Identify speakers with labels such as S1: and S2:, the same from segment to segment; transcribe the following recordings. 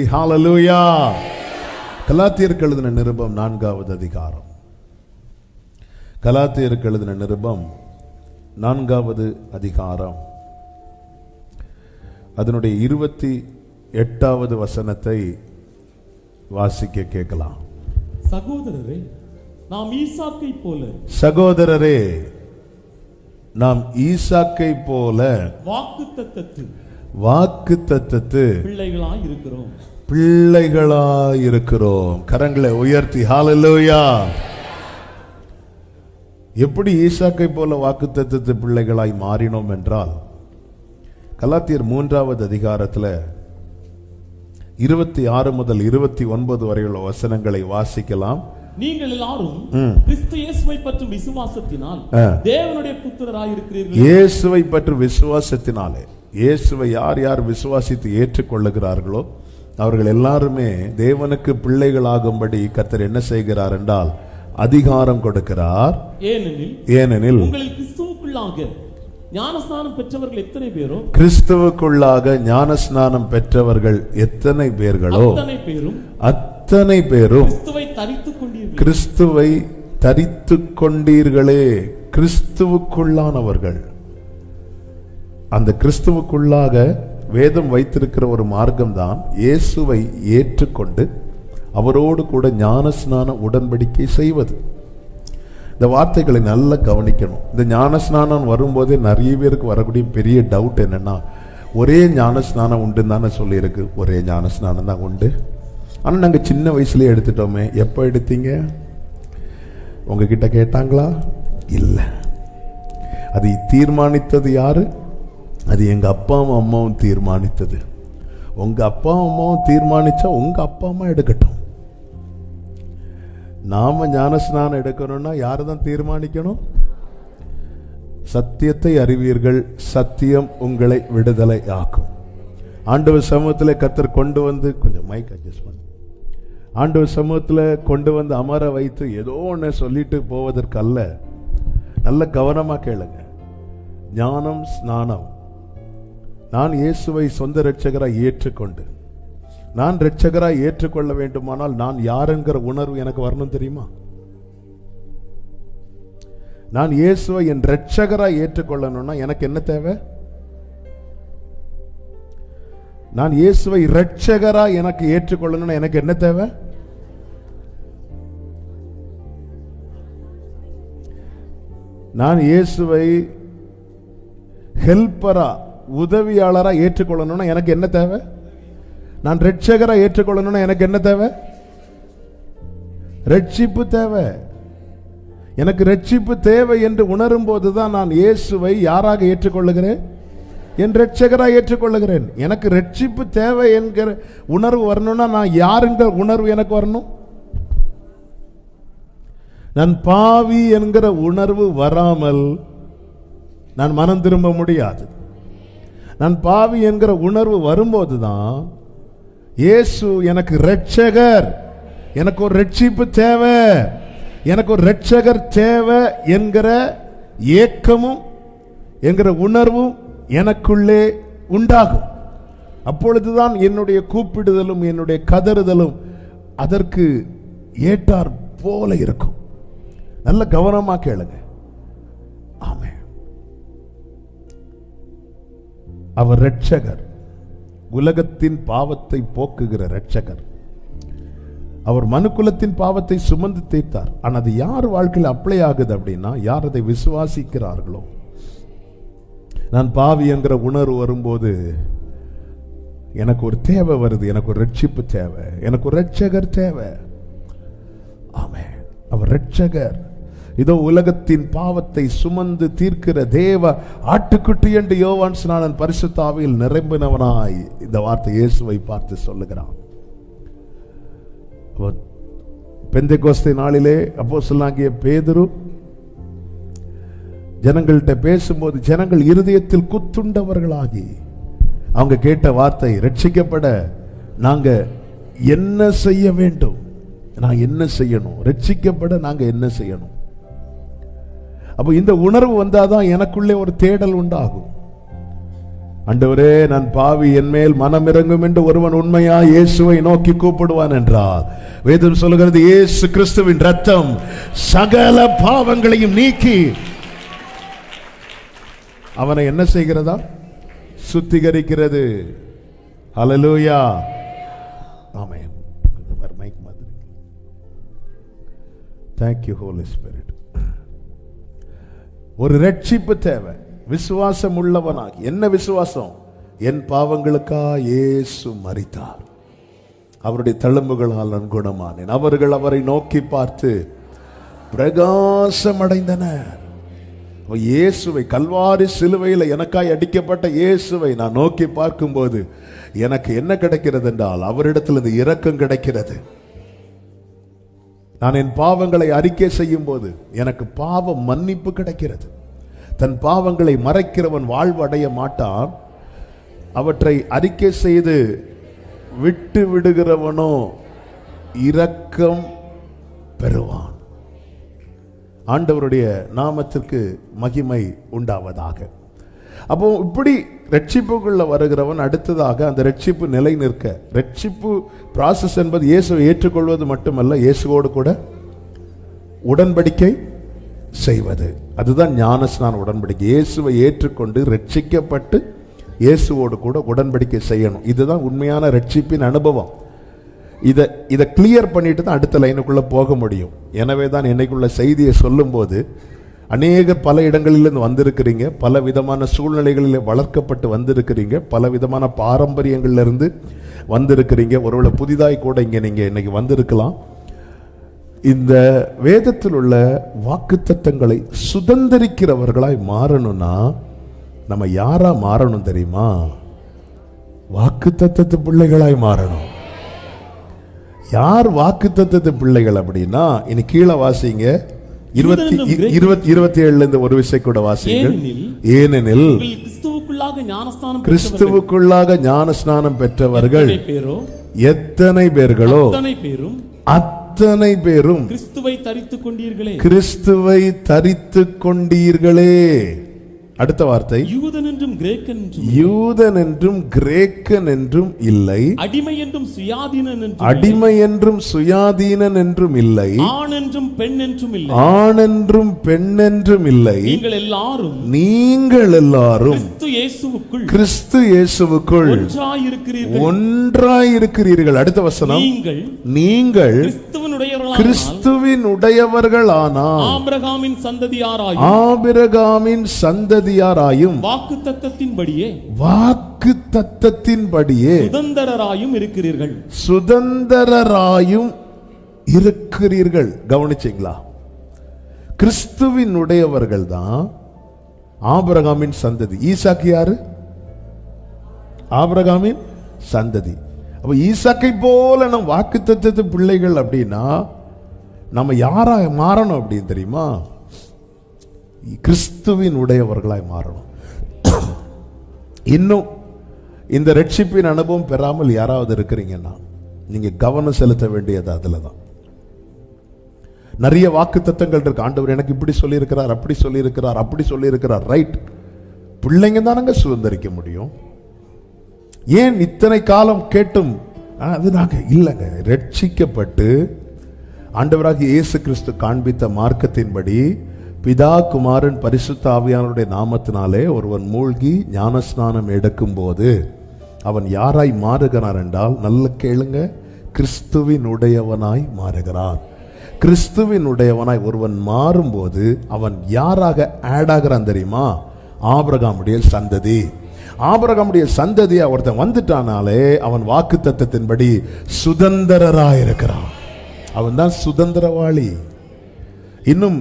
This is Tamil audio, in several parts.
S1: ஹல்லேலூயா. கலாத்தியருக்கு எழுதின நிருபம் 4வது அதிகாரம். கலாத்தியருக்கு எழுதின நிருபம் 4வது அதிகாரம் அதனுடைய 28வது வசனத்தை வாசிக்க கேட்கலாம்.
S2: சகோதரரே, நாம் ஈசாக்கை போல
S1: வாக்குத்தத்தத்து பிள்ளைகளாய் இருக்கிறோம். கரங்களை உயர்த்தி ஹல்லேலூயா. எப்படி ஈசாக்கை போல வாக்குத்தத்தத்து பிள்ளைகளாய் மாறினோம் என்றால், கலாத்தியர் 3வது அதிகாரத்தில் 26 முதல் 29 வரையுள்ள வசனங்களை வாசிக்கலாம்.
S2: நீங்கள் எல்லாரும் கிறிஸ்து இயேசுவை பற்றும் விசுவாசத்தினால் தேவனுடைய புத்திரராய் இருக்கிறீர்கள்.
S1: இயேசுவை பற்றும் விசுவாசத்தினாலே, இயேசுவை யார் யார் விசுவாசித்து ஏற்றுக்கொள்ளுகிறார்களோ அவர்கள் எல்லாருமே தேவனுக்கு பிள்ளைகளாகும்படி கர்த்தர் என்ன செய்கிறார் என்றால் அதிகாரம் கொடுக்கிறார். ஏனெனில்
S2: உங்களில் கிறிஸ்துவுக்குள்ளாக ஞானஸ்நானம் பெற்றவர்கள் எத்தனை பேரோ,
S1: கிறிஸ்துவுக்குள்ளாக ஞானஸ்நானம் பெற்றவர்கள் எத்தனை பேர்களோ அத்தனை பேரும் கிறிஸ்துவை தரித்துக் கொண்டீர்களே. கிறிஸ்துவுக்குள்ளானவர்கள், அந்த கிறிஸ்துவுக்குள்ளாக வேதம் வைத்திருக்கிற ஒரு மார்க்கம் தான் இயேசுவை ஏற்றுக்கொண்டு அவரோடு கூட ஞானஸ்நான உடன்படிக்கை செய்வது. இந்த வார்த்தைகளை நல்லா கவனிக்கணும். இந்த ஞானஸ்நானம் வரும்போதே நிறைய பேருக்கு வரக்கூடிய பெரிய டவுட் என்னன்னா, ஒரே ஞானஸ்நானம் உண்டுன்னு தானே சொல்லியிருக்கு. ஒரே ஞானஸ்நானம் தான் உண்டு, ஆனால் நாங்கள் சின்ன வயசுலேயே எடுத்துட்டோமே. எப்போ எடுத்தீங்க? உங்ககிட்ட கேட்டாங்களா? இல்லை. அதை தீர்மானித்தது யாரு? அது எங்க அப்பாவும் அம்மாவும் தீர்மானித்தது. உங்க அப்பாவும் அம்மாவும் தீர்மானிச்சா உங்க அப்பா அம்மா எடுக்கட்டும். நாம ஞானஸ்நானம் எடுக்கணும்னா யாரு தான் தீர்மானிக்கணும்? சத்தியத்தை அறிவீர்கள், சத்தியம் உங்களை விடுதலை ஆக்கும். ஆண்டவர் சமூகத்தில் கர்த்தர் கொண்டு வந்து, கொஞ்சம் மைக் அட்ஜஸ்ட் பண்ணு, ஆண்டவர் சமூகத்தில் கொண்டு வந்து அமர வைத்து ஏதோ ஒன்று சொல்லிட்டு போவதற்கல்ல. நல்ல கவனமாக கேளுங்க. ஞானம் ஸ்நானம், நான் இயேசுவை சொந்த இரட்சகராய் ஏற்றுக்கொண்டு நான் இரட்சகராய் ஏற்றுக்கொள்ள வேண்டுமானால் நான் யார் என்கிற உணர்வு எனக்கு வரணும். தெரியுமா? நான் இயேசுவை என் இரட்சகராய் ஏற்றுக்கொள்ளணும்னா எனக்கு என்ன தேவை? நான் இயேசுவை இரட்சகராய் எனக்கு ஏற்றுக்கொள்ளணும்னா எனக்கு என்ன தேவை? நான் இயேசுவை ஹெல்ப்பரா, உதவியாளரா ஏற்றுக்கொள்ளணும்னா எனக்கு என்ன தேவை? நான் ரட்சகரா ஏற்றுக்கொள்ளணும்னா எனக்கு என்ன தேவை? ரட்சிப்பு தேவை. எனக்கு ரட்சிப்பு தேவை என்று உணரும் போதுதான் நான் இயேசுவை யாராக ஏற்றுக்கொள்ளுகிறேன்? என் ரட்சகராக ஏற்றுக்கொள்ளுகிறேன். எனக்கு ரட்சிப்பு தேவை என்கிற உணர்வு வரணும்னா நான் யாருங்கிற உணர்வு எனக்கு வரணும். நான் பாவி என்கிற உணர்வு வராமல் நான் மனம் திரும்ப முடியாது. நான் பாவி என்கிற உணர்வு வரும்போதுதான் இயேசு எனக்கு இரட்சகர், எனக்கு ஒரு ரட்சிப்பு தேவை, எனக்கு ஒரு இரட்சகர் தேவை என்கிற ஏக்கமும் என்கிற உணர்வும் எனக்குள்ளே உண்டாகும். அப்பொழுதுதான் என்னுடைய கூப்பிடுதலும் என்னுடைய கதறுதலும் அதற்கு ஏற்றார் போல இருக்கும். நல்ல கவனமா கேளுங்க. ஆமென். அவர் இரட்சகர், உலகத்தின் பாவத்தை போக்குகிற இரட்சகர். அவர் மனுக்குலத்தின் பாவத்தை சுமந்து தீர்த்தார். ஆனால் அது யார் வாழ்க்கையில் அப்ளை ஆகுது அப்படின்னா, யார் அதை விசுவாசிக்கிறார்களோ. நான் பாவி என்கிற உணர்வு வரும்போது எனக்கு ஒரு தேவை வருது, எனக்கு ஒரு ரட்சிப்பு தேவை, எனக்கு ஒரு இரட்சகர் தேவை. ஆமென். அவர் இரட்சகர். இதோ உலகத்தின் பாவத்தை சுமந்து தீர்க்கிற தேவ ஆட்டுக்குட்டி என்று யோவான் ஸ்நானன் பரிசுத்த ஆவியில் நிரம்பினவனாய் இந்த வார்த்தை இயேசுவை பார்த்து சொல்லுகிறான். பெந்தெகோஸ்தே நாளிலே அப்போஸ்தலனாகிய பேதுரு ஜனங்கள்கிட்ட பேசும்போது ஜனங்கள் இருதயத்தில் குத்துண்டவர்களாகி அவங்க கேட்ட வார்த்தை, ரட்சிக்கப்பட நாங்க என்ன செய்ய வேண்டும்? நான் என்ன செய்யணும்? ரட்சிக்கப்பட நாங்க என்ன செய்யணும்? அப்போ இந்த உணர்வு வந்தாதான் எனக்குள்ளே ஒரு தேடல் உண்டாகும். ஆண்டவரே நான் பாவி, என் மேல் மனம் இறங்கும் என்று ஒருவன் உண்மையா இயேசுவை நோக்கி கூப்பிடுவான் என்றார். வேதம் சொல்லுகிறது இயேசு கிறிஸ்துவின் ரத்தம் சகல பாவங்களையும் நீக்கி அவனை என்ன செய்கிறதா? சுத்திகரிக்கிறது. ஹல்லேலூயா. ஆமென். மைக் மாதிரி. Thank you Holy Spirit. ஒரு ரட்சிப்பு தேவை. விசுவாசம் உள்ளவனாகி, என்ன விசுவாசம்? என் பாவங்களுக்கா இயேசு மரித்தார், அவருடைய தழும்புகளால் நான் குணமானேன். அவர்கள் அவரை நோக்கி பார்த்து பிரகாசம் அடைந்தனர். இயேசுவை, கல்வாரி சிலுவையில் எனக்காய் அடிக்கப்பட்ட இயேசுவை நான் நோக்கி பார்க்கும்போது எனக்கு என்ன கிடைக்கிறது என்றால், அவரிடத்தில் இரக்கம் கிடைக்கிறது. நான் என் பாவங்களை அறிக்கை செய்யும் போது எனக்கு பாவ மன்னிப்பு கிடைக்கிறது. தன் பாவங்களை மறைக்கிறவன் வாழ்வு அடைய மாட்டான், அவற்றை அறிக்கை செய்து விட்டு விடுகிறவனோ இரக்கம் பெறுவான். ஆண்டவருடைய நாமத்திற்கு மகிமை உண்டாவதாக. அப்போ இப்படி ரட்சிப்புக்குள்ள வருகிறவன் அடுத்ததாக அந்த ரட்சிப்பு நிலை நிற்க, ரட்சிப்பு ப்ராசஸ் என்பது இயேசுவை ஏற்றுக்கொள்வது மட்டுமல்ல, இயேசுவோடு கூட உடன்படிக்கை செய்வது. அதுதான் ஞானஸ்நான உடன்படிக்கை. இயேசுவை ஏற்றுக்கொண்டு ரட்சிக்கப்பட்டு இயேசுவோடு கூட உடன்படிக்கை செய்யணும். இதுதான் உண்மையான ரட்சிப்பின் அனுபவம். இதை கிளியர் பண்ணிட்டு தான் அடுத்த லைனுக்குள்ள போக முடியும். எனவே தான் என்னைக்குள்ள செய்தியை சொல்லும் போது அநேகர் பல இடங்களிலிருந்து வந்திருக்கிறீங்க, பல விதமான சூழ்நிலைகளில் வளர்க்கப்பட்டு வந்திருக்கிறீங்க, பல விதமான பாரம்பரியங்கள்லேருந்து வந்திருக்கிறீங்க. ஒருவேளை புதிதாய் கூட இங்கே நீங்கள் இன்னைக்கு வந்திருக்கலாம். இந்த வேதத்தில் உள்ள வாக்குத்தத்தங்களை சுதந்திரிக்கிறவர்களாய் மாறணும்னா நம்ம யாரா மாறணும் தெரியுமா? வாக்குத்தத்தத்து பிள்ளைகளாய் மாறணும். யார் வாக்குத்தத்தத்து பிள்ளைகள் அப்படின்னா, இனி கீழே வாசிங்க, 27 ஒரு விஷயம் கூட வாசிங்கள். ஏனெனில் கிறிஸ்துவுக்குள்ளாக ஞானஸ்நானம் பெற்றவர்கள் எத்தனை பேர்களோ அத்தனை பேரும்
S2: கிறிஸ்துவை தரித்துக் கொண்டீர்களே.
S1: கிறிஸ்துவை தரித்துக் கொண்டீர்களே. அடுத்த வார்த்தை,
S2: யூதன் என்றும் கிரேக்கன் என்றும்,
S1: யூதன் என்றும் கிரேக்கன் என்றும் இல்லை,
S2: அடிமை என்றும் சுயாதீனன் என்றும்,
S1: அடிமை என்றும் சுயாதீனன் என்றும் இல்லை,
S2: ஆண் என்றும் பெண் என்றும் இல்லை,
S1: ஆண் என்றும் பெண் என்றும் இல்லை,
S2: நீங்கள் எல்லாரும்
S1: கிறிஸ்து இயேசுவுக்குள் ஒன்றாயிருக்கிறீர்கள். அடுத்த வசனம், நீங்கள் கிறிஸ்துவின் உடையவர்களானால்
S2: ஆபிரகாமின்
S1: சந்ததியாராயும் வாக்குத்தத்தத்தின்படியே
S2: சுதந்திரராயும் இருக்கிறீர்கள்.
S1: சுதந்திரராயும் இருக்கிறீர்கள். கவனிச்சீங்களா? கிறிஸ்துவின் உடையவர்கள் தான் ஆபிரகாமின் சந்ததி. ஈசாக்கு யாரு? ஆபிரகாமின் சந்ததி. அப்ப ஈசாக்கை போல நம் வாக்குத்தத்தத்து பிள்ளைகள் அப்படின்னா நம்ம யாரா மாறணும் அப்படின்னு தெரியுமா? கிறிஸ்துவின் உடையவர்களாய் மாறணும். இன்னும் இந்த ரட்சிப்பின் அனுபவம் பெறாமல் யாராவது இருக்கிறீங்கன்னா நீங்க கவனம் செலுத்த வேண்டியது அதுல தான். நிறைய வாக்கு தத்தங்கள் இருக்கு. ஆண்டவர் எனக்கு இப்படி சொல்லி இருக்கிறார், அப்படி சொல்லி இருக்கிறார், அப்படி சொல்லி இருக்கிறார். ரைட், பிள்ளைங்க தானங்க சுதந்திரிக்க முடியும். ஏன் இத்தனை காலம் கேட்டும் அது நாங்க இல்லைங்க. ரட்சிக்கப்பட்டு ஆண்டவராகிய இயேசு கிறிஸ்து காண்பித்த மார்க்கத்தின்படி பிதா குமாரன் பரிசுத்த ஆவியானவருடைய நாமத்தினாலே ஒருவன் மூழ்கி ஞானஸ்நானம் எடுக்கும் போது அவன் யாராய் மாறுகிறான் என்றால், நல்ல கேளுங்க, கிறிஸ்துவின் உடையவனாய் மாறுகிறான். கிறிஸ்துவின் உடையவனாய் ஒருவன் மாறும்போது அவன் யாராக ஆட் ஆகிறான் தெரியுமா? ஆபிரகாமுடைய சந்ததி. ஆபிரகாமுடைய சந்ததியை ஒருத்தன் வந்துட்டானாலே அவன் வாக்குத்தத்தத்தின்படி சுதந்திரராயிருக்கிறான். அவன் தான் சுதந்திரவாளி. இன்னும்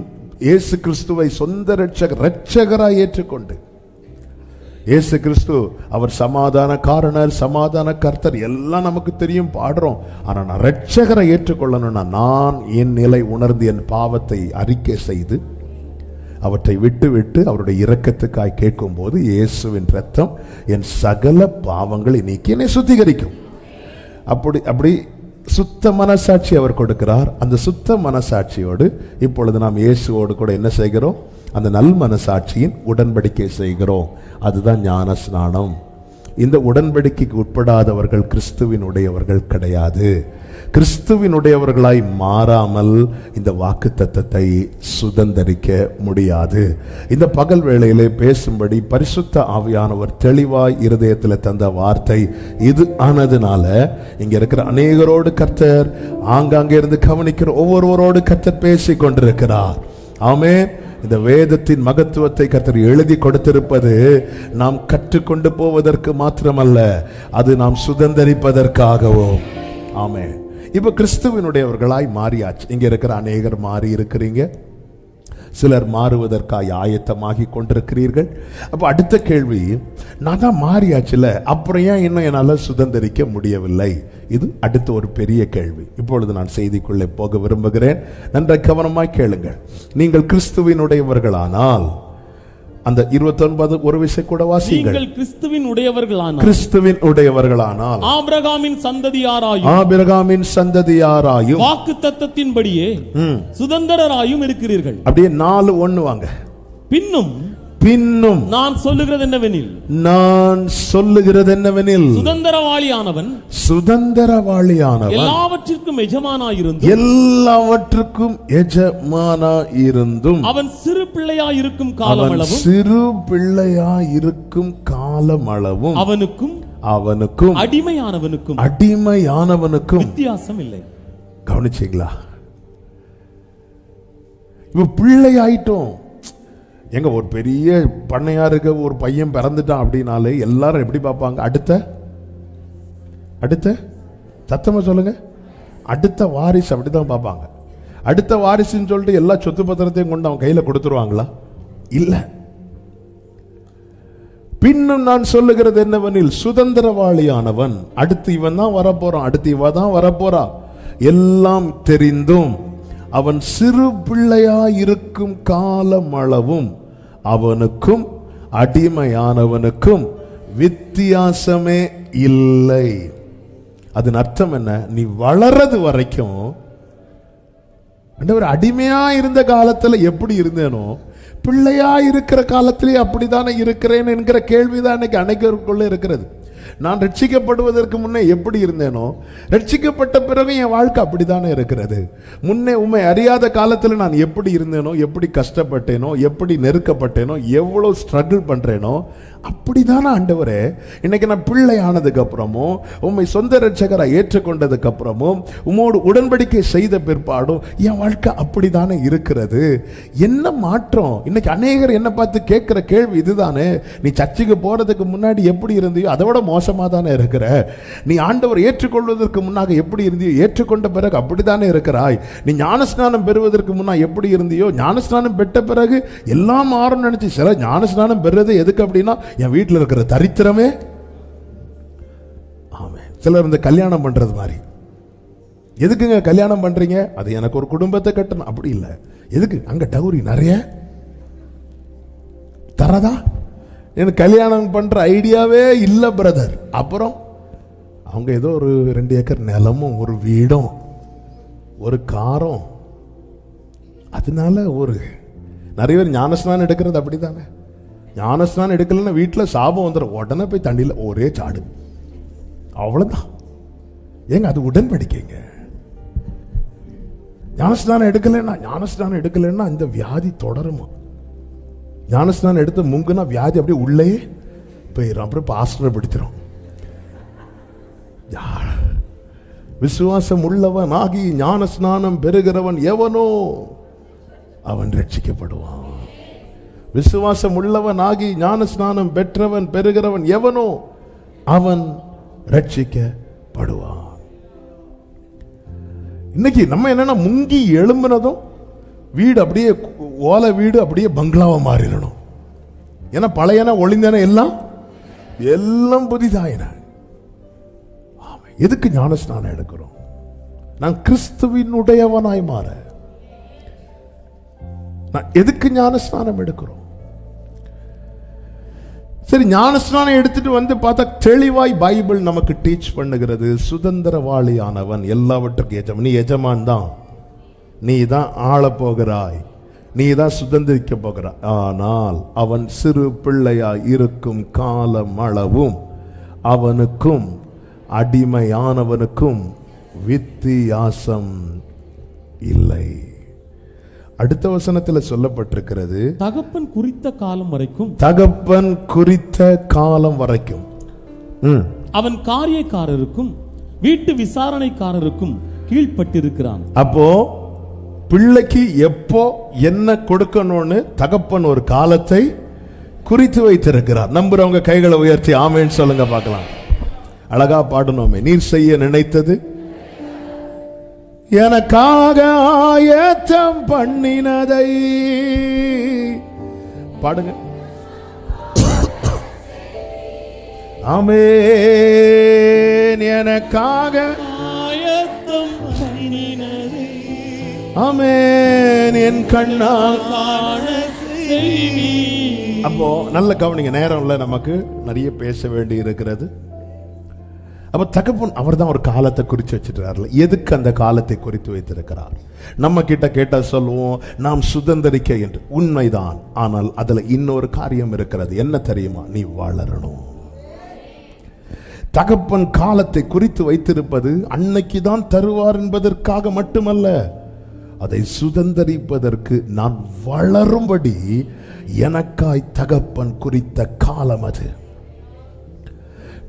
S1: இயேசு கிறிஸ்துவை சொந்த ரட்சகராய் ஏற்றுக்கொண்டு, இயேசு கிறிஸ்து அவர் சமாதான காரணர், சமாதான கர்த்தர் எல்லாம் நமக்கு தெரியும், பாடுறோம். ஆனா நான் ரட்சகரை ஏற்றுக்கொள்ளணும்னா நான் என் நிலை உணர்ந்து என் பாவத்தை அறிக்கை செய்து அவற்றை விட்டு விட்டு அவருடைய இரக்கத்துக்காய் கேட்கும் போது இயேசுவின் ரத்தம் என் சகல பாவங்களை நீக்கி என்னை சுத்திகரிக்கும். அப்படி சுத்த மனசாட்சி அவர் கொடுக்கிறார். அந்த சுத்த மனசாட்சியோடு இப்பொழுது நாம் இயேசுவோடு கூட என்ன செய்கிறோம்? அந்த நல் மனசாட்சியின் உடன்படிக்கை செய்கிறோம். அதுதான் ஞான ஸ்நானம். இந்த உடன்படிக்கைக்கு உட்படாதவர்கள் கிறிஸ்துவினுடையவர்கள் கிடையாது. கிறிஸ்துவினுடையவர்களாய் மாறாமல் இந்த வாக்குத்தத்தத்தை சுதந்தரிக்க முடியாது. இந்த பகல் வேளையிலே பேசும்படி பரிசுத்த ஆவியானவர் தெளிவாய் இருதயத்தில் தந்த வார்த்தை இது ஆனதுனால இங்க இருக்கிற அநேகரோடு கர்த்தர் ஆங்காங்கே இருந்து கவனிக்கிற ஒவ்வொருவரோடு கர்த்தர் பேசிக் கொண்டிருக்கிறார். ஆமென். இந்த வேதத்தின் மகத்துவத்தை கர்த்தர் எழுதி கொடுத்திருப்பது நாம் கற்றுக்கொண்டு போவதற்கு மாத்திரமல்ல, அது நாம் சுதந்தரிப்பதற்காகவும். ஆமென். இப்ப கிறிஸ்துவினுடையவர்களாய் மாறியாச்சு. இங்க இருக்கிற அநேகர் மாறி இருக்கிறீங்க, சிலர் மாறுவதற்காக ஆயத்தமாகி கொண்டிருக்கிறீர்கள். அப்ப அடுத்த கேள்வி, நான் தான் மாறியாச்சுல, அப்புறம் ஏன் இன்னும் என்னால் சுதந்தரிக்க முடியவில்லை? இது அடுத்த ஒரு பெரிய கேள்வி. இப்பொழுது நான் செய்திக்குள்ளே போக விரும்புகிறேன். நன்றாக கவனமாய் கேளுங்கள். நீங்கள் கிறிஸ்துவினுடையவர்களானால், அந்த 29 ஒரு விஷயம் கூட வாசிங்கள்.
S2: நீங்கள் கிறிஸ்துவின் உடையவர்களானால்,
S1: கிறிஸ்துவின் உடையவர்களானால்
S2: ஆபிரகாமின் சந்ததியாராயும்,
S1: ஆபிரகாமின் சந்ததியாராயும்,
S2: வாக்குத்தத்தத்தின்படியே சுதந்தரராயும் இருக்கிறீர்கள்.
S1: அப்படியே 4:1 வாங்க.
S2: பின்னும் நான் சொல்லுகிறது என்னவெனில், சுதந்தரவாளியானவன் எல்லாவற்றிற்கும் எஜமானாயிருந்தும் அவன் சிறு பிள்ளையாயிருக்கும் காலமளவும் அவனுக்கும் அடிமையானவனுக்கும் வித்தியாசம் இல்லை.
S1: கவனிச்சீங்களா? இப்ப பிள்ளை ஆயிட்டோம். எங்க ஒரு பெரிய பண்ணையாருக்கு ஒரு பையன் பிறந்துட்டான் அப்படின்னாலே எல்லாரும் எப்படி பார்ப்பாங்க? அடுத்த சத்தமா சொல்லுங்க, அடுத்த வாரிசு அப்படிதான் பார்ப்பாங்க. அடுத்த வாரிசுன்னு சொல்லிட்டு எல்லா சொத்து பத்திரத்தையும் கொண்டு அவன் கையில கொடுத்துருவாங்களா? இல்ல. பின்னும் நான் சொல்லுகிறது என்னவெனில், சுதந்திரவாளியானவன், அடுத்து இவன் தான் வரப்போறான், அடுத்து இவ தான் வரப்போறா, எல்லாம் தெரிந்தும் அவன் சிறு பிள்ளையாயிருக்கும் காலமளவும் அவனுக்கும் அடிமையானவனுக்கும் வித்தியாசமே இல்லை. அதன் அர்த்தம் என்ன? நீ வளர்றது வரைக்கும் ஆண்டவர் அடிமையா இருந்த காலத்துல எப்படி இருந்தேனோ, பிள்ளையா இருக்கிற காலத்திலே அப்படித்தானே இருக்கிறேன் என்கிற கேள்விதான் இன்னைக்கு அனைவருக்குள்ள இருக்கிறது. நான் ரட்சிக்கப்படுவதற்கு முன்னே எப்படி இருந்தேனோ, ரட்சிக்கப்பட்ட பிறகு என் வாழ்க்கை அப்படித்தானே இருக்கிறது. முன்னே உண்மை அறியாத காலத்தில் நான் எப்படி இருந்தேனோ, எப்படி கஷ்டப்பட்டேனோ, எப்படி நெருக்கப்பட்டேனோ, எவ்வளவு ஸ்ட்ரகிள் பண்றேனோ, அப்படிதானே ஆண்டவரே இன்னைக்கு நான் பிள்ளை ஆனதுக்கு அப்புறமும், உண்மை சொந்த ரட்சகரை ஏற்றுக்கொண்டதுக்கு அப்புறமும், உம்மோடு உடன்படிக்கை செய்த பிற்பாடும் என் வாழ்க்கை அப்படித்தானே இருக்கிறது. என்ன மாற்றம்? இன்னைக்கு அநேகர் என்ன பார்த்து கேட்கிற கேள்வி இதுதானே, நீ சர்ச்சுக்கு போறதுக்கு முன்னாடி எப்படி இருந்தியோ அதை விட மோசமா தானே இருக்கிற. நீ ஆண்டவர் ஏற்றுக்கொள்வதற்கு முன்னாக எப்படி இருந்தியோ, ஏற்றுக்கொண்ட பிறகு அப்படித்தானே இருக்கிறாய். நீ ஞானஸ்நானம் பெறுவதற்கு முன்னாடி எப்படி இருந்தியோ, ஞானஸ்நானம் பெற்ற பிறகு எல்லாம் மாறும் நினைச்சு. சில ஞானஸ்நானம் பெறுறது எதுக்கு அப்படின்னா, என் வீட்டில் இருக்கிற தரித்திரமே. ஆமென். சிலர் இந்த கல்யாணம் பண்றது மாதிரி, எதுக்குங்க கல்யாணம் பண்றீங்க? அது எனக்கு ஒரு குடும்பத்தை கட்டணும். அப்படி இல்லை. எதுக்கு? அங்க டவுரி நிறைய தரதா? எனக்கு கல்யாணம் பண்ற ஐடியாவே இல்லை பிரதர். அப்புறம் அவங்க ஏதோ ஒரு 2 ஏக்கர் நிலமும் ஒரு வீடும் ஒரு காரும், அதனால ஒரு நிறைய பேர் ஞானஸ்நானம் எடுக்கிறது அப்படித்தானே. ஞானஸ்நானம் எடுக்கலன்னா வீட்டில் சாபம் வந்துடும். உடனே போய் தண்ணியில் ஒரே சாடு, அவ்வளவுதான். ஏங்க அது உடன்படிக்கைங்க. ஞானஸ்நானம் எடுக்கலைன்னா இந்த வியாதி தொடருமா? ஞானஸ்நானம் எடுத்து முங்குனா வியாதி அப்படியே உள்ளே போயிடும். அப்புறம் பாஸ்டரை பிடிச்சிடும். விசுவாசம் உள்ளவன் ஆகி ஞானஸ்நானம் பெறுகிறவன் எவனோ அவன் ரட்சிக்கப்படுவான். விசுவாசம் உள்ளவன் ஆகி ஞானஸ்நானம் பெறுகிறவன் எவனோ அவன் ரட்சிக்கப்படுவான். இன்னைக்கு நம்ம என்னன்னா, முங்கி எழும்பினதும் வீடு அப்படியே ஓலை வீடு அப்படியே பங்களாவா மாறிடணும். ஏன்னா பழையன ஒளிந்தன எல்லாம் புதிதாயின. எதுக்கு ஞானஸ்நானம் எடுக்கிறோம்? நான் கிறிஸ்துவினுடையவனாய் மாற. நான் எதுக்கு ஞானஸ்நானம் எடுக்கிறோம்? சரி, ஞானஸ்நானம் எடுத்துட்டு வந்து பார்த்தா தெளிவாய் பைபிள் நமக்கு டீச் பண்ணுகிறது. சுதந்திரவாளியானவன் எல்லாவற்றுக்கும் எஜமான். நீ எஜமான் தான், நீ தான் ஆள போகிறாய், நீ தான் சுதந்திரிக்க போகிறாய். ஆனால் அவன் சிறு பிள்ளையாய் இருக்கும் காலம் அளவும் அவனுக்கும் அடிமையானவனுக்கும் வித்தியாசம் இல்லை. அடுத்த வசனத்தில் சொல்லப்பட்டிருக்கிறது,
S2: தகப்பன் குறித்த காலம் வரைக்கும்,
S1: தகப்பன் குறித்த காலம் வரைக்கும்
S2: அவன் காரியக்காரருக்கும் வீட்டு விசாரணைக்காரருக்கும் கீழ்ப்பட்டிருக்கிறான்.
S1: அப்போ பிள்ளைக்கு எப்போ என்ன கொடுக்கணும்னு தகப்பன் ஒரு காலத்தை குறித்து வைத்திருக்கிறார். நம்புறவங்க கைகளை உயர்த்தி ஆமேன்னு சொல்லுங்க பார்க்கலாம். அழகா பாடணுமே, நீர் செய்ய நினைத்தது எனக்காக ஆயத்தம் பண்ணினதை பாடுங்க. ஆமென். எனக்காக
S2: ஆயத்தம் பண்ணினதை
S1: ஆமென் என் கண்ணால்
S2: காண செய்வி.
S1: அப்போ நல்ல கவனிங்க, நேரம் இல்லை, நமக்கு நிறைய பேச வேண்டி இருக்கிறது. அப்ப தகப்பன் அவர் தான் ஒரு காலத்தை குறித்து வச்சிருக்காருல. எதுக்கு அந்த காலத்தை குறித்து வைத்திருக்கிறார்? நம்ம கிட்ட கேட்டா சொல்லுவோம் நாம் சுதந்திரிக்க என்று. உண்மைதான். ஆனால் அதுல இன்னொரு காரியம் இருக்கிறது. என்ன தெரியுமா? நீ வளரணும். தகப்பன் காலத்தை குறித்து வைத்திருப்பது அன்னைக்கு தான் தருவார் என்பதற்காக மட்டுமல்ல, அதை சுதந்திரிப்பதற்கு நான் வளரும்படி எனக்காய் தகப்பன் குறித்த காலம் அது.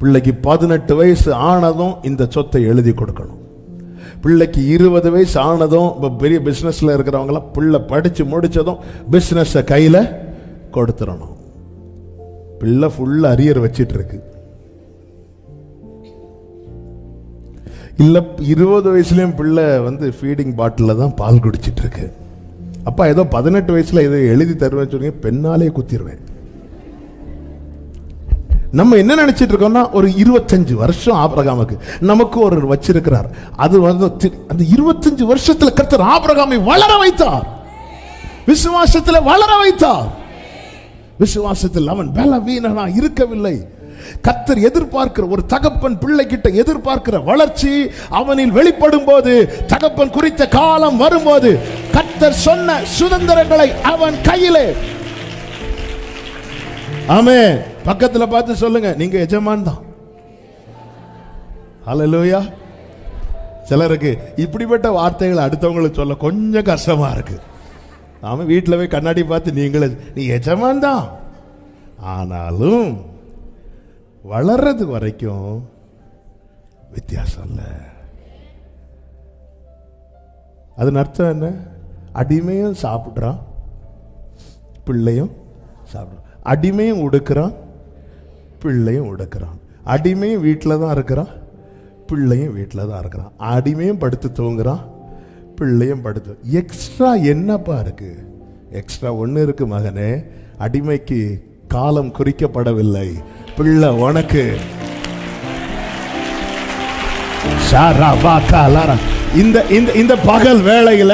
S1: பிள்ளைக்கு 18 வயசு ஆனதும் இந்த சொத்தை எழுதி கொடுக்கணும். பிள்ளைக்கு 20 வயசு ஆனதும், இப்போ பெரிய பிஸ்னஸ்ல இருக்கிறவங்களாம் பிள்ளை படிச்சு முடிச்சதும் பிஸ்னஸை கையில கொடுத்துடணும். பிள்ளை ஃபுல்லா அரியர் வச்சிட்டு இருக்கு. இல்ல 20 வயசுலயும் பிள்ளை ஃபீடிங் பாட்டில தான் பால் குடிச்சிட்டு இருக்கு. அப்பா ஏதோ 18 வயசுல இதை எழுதி தருவேன்னு சொன்னீங்க, பெண்ணாலே குத்திடுவேன். நம்ம என்ன நினைச்சிட்டு இருக்கோம்னா, ஒரு 25 வருஷம் ஆபிரகாமுக்கு நமக்கு ஒரு வச்சிருக்கிறார். அது அந்த 25 வருஷத்துல கர்த்தர் ஆபிரகாமை வளர வைத்தார், விசுவாசத்தில் வளர வைத்தார். விசுவாசத்தில் அவன் பலவீனனா இருக்கவில்லை. கர்த்தர் எதிர்பார்க்கிற ஒரு தகப்பன் பிள்ளை கிட்ட எதிர்பார்க்கிற வளர்ச்சி அவனில் வெளிப்படும் போது, தகப்பன் குறித்த காலம் வரும்போது, கர்த்தர் சொன்ன சுதந்திரங்களை அவன் கையிலே. ஆமென். பக்கத்துல பார்த்து சொல்லுங்க, நீங்க எஜமான் தான். ஹல்லேலூயா. சிலருக்கு இப்படிப்பட்ட வார்த்தைகள் அடுத்தவங்களுக்கு சொல்ல கொஞ்சம் கஷ்டமா இருக்கு. நாம வீட்டில் போய் கண்ணாடி பார்த்து நீ எஜமான் தான், ஆனாலும் வளர்றது வரைக்கும் வித்தியாசம் இல்லை. அதன் அர்த்தம் என்ன? அடிமையும் சாப்பிட்றான், பிள்ளையும் சாப்பிட்றான். அடிமையும் உடுக்கிறான், பிள்ளையும் உடுக்கிறான். அடிமையும் வீட்டில் தான் இருக்கிறான், பிள்ளையும் வீட்டில் தான் இருக்கிறான். அடிமையும் படுத்து தூங்குறான், பிள்ளையும் படுத்து. எக்ஸ்ட்ரா என்னப்பா இருக்கு? எக்ஸ்ட்ரா ஒன்று இருக்கு மகனே. அடிமைக்கு காலம் குறிக்கப்படவில்லை, பிள்ளை உனக்கு. இந்த பகல் வேளையில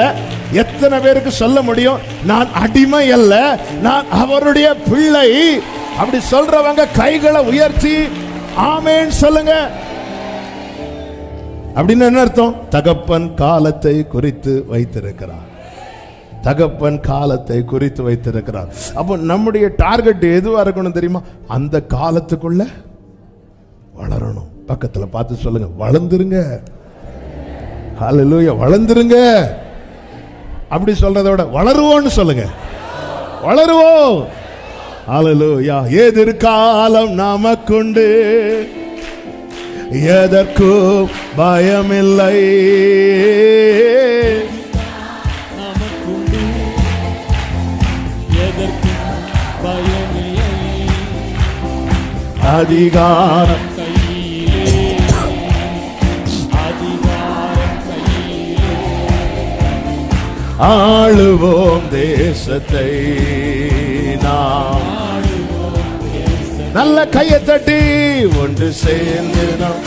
S1: எத்தனை பேருக்கு சொல்ல முடியும், நான் அடிமை அல்ல, நான் அவருடைய பிள்ளை? அப்படி சொல்றவங்க கைகளை உயர்த்தி ஆமென் சொல்லுங்க. அப்படின்னு என்ன அர்த்தம்? தகப்பன் காலத்தை குறித்து வைத்திருக்கிறார். தகப்பன் காலத்தை குறித்து வைத்திருக்கிறார். அப்போ நம்முடைய டார்கெட் எதுவா இருக்கணும் தெரியுமா? அந்த காலத்துக்குள்ள வளரணும். பக்கத்துல பார்த்து சொல்லுங்க, வளர்ந்துருங்க. ஹல்லேலூயா, வளர்ந்துருங்க. அப்படி சொல்றதை விட வளருவோம்னு சொல்லுங்க, வளருவோம். ஹல்லேலூயா. எதிர்காலம் நமக்குண்டு, எதற்கும் பயமில்லை.
S2: நமக்குண்டு எதற்கும் பயமில்லை.
S1: அதிகாரம் ஆளுவோம் தேசத்தை நாம். நல்ல கையை தட்டி ஒன்று சேர்ந்து நாம்.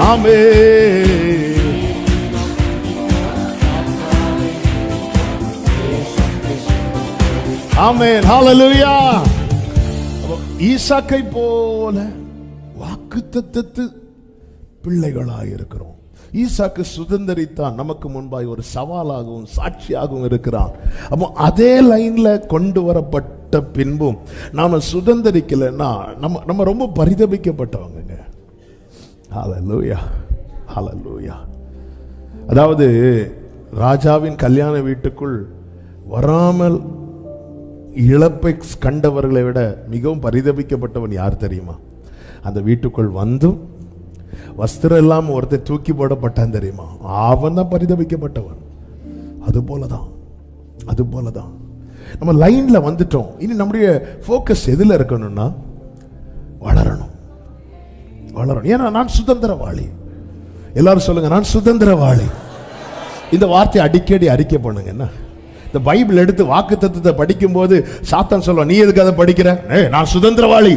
S1: ஆமென். ஆமென். ஹல்லேலூயா. ஈசாக்கை போல வாக்குத்தத்தத்து பிள்ளைகளாயிருக்கிறோம். ஈசாக்கு சுதந்திரித்தான், நமக்கு முன்பாய் ஒரு சவாலாகவும் சாட்சியாகவும் இருக்கிறான். அப்போ அதே லைன்ல கொண்டு வரப்பட்ட சுதந்தரிக்கப்பட்ட பின்பும் நாம சுதந்தரிக்கலைன்னா நம்ம ரொம்ப பரிதபிக்கப்பட்டவங்க. ஹல்லேலூயா, ஹல்லேலூயா. அதாவது ராஜாவின் கல்யாண வீட்டுக்குள் வராமல் இழப்பை கண்டவர்களை விட மிகவும் பரிதபிக்கப்பட்டவன் யார் தெரியுமா? அந்த வீட்டுக்குள் வந்தும் வஸ்திரம் இல்லாம ஒருத்தர் தூக்கி போடப்பட்டான் தெரியுமா? அவன் தான் பரிதபிக்கப்பட்டவன். அது போலதான் நம்ம லைன்ல வந்துட்டோம். இனி நம்முடைய போக்கஸ் எதுல இருக்கணும்னா வளரணும். ஏன்னா நான் சுதந்திரவாளி. எல்லாரும் சொல்லுங்க, நான் சுதந்திரவாளி. இந்த வார்த்தை அடிக்கடி அறிக்கை பண்ணுங்க. என்ன, இந்த பைபிள் எடுத்து வாக்குத்தத்தத்தை படிக்கும் போது சாத்தான் சொல்லுவான், நீ எதுக்கு அதை படிக்கிற? நான் சுதந்திரவாளி.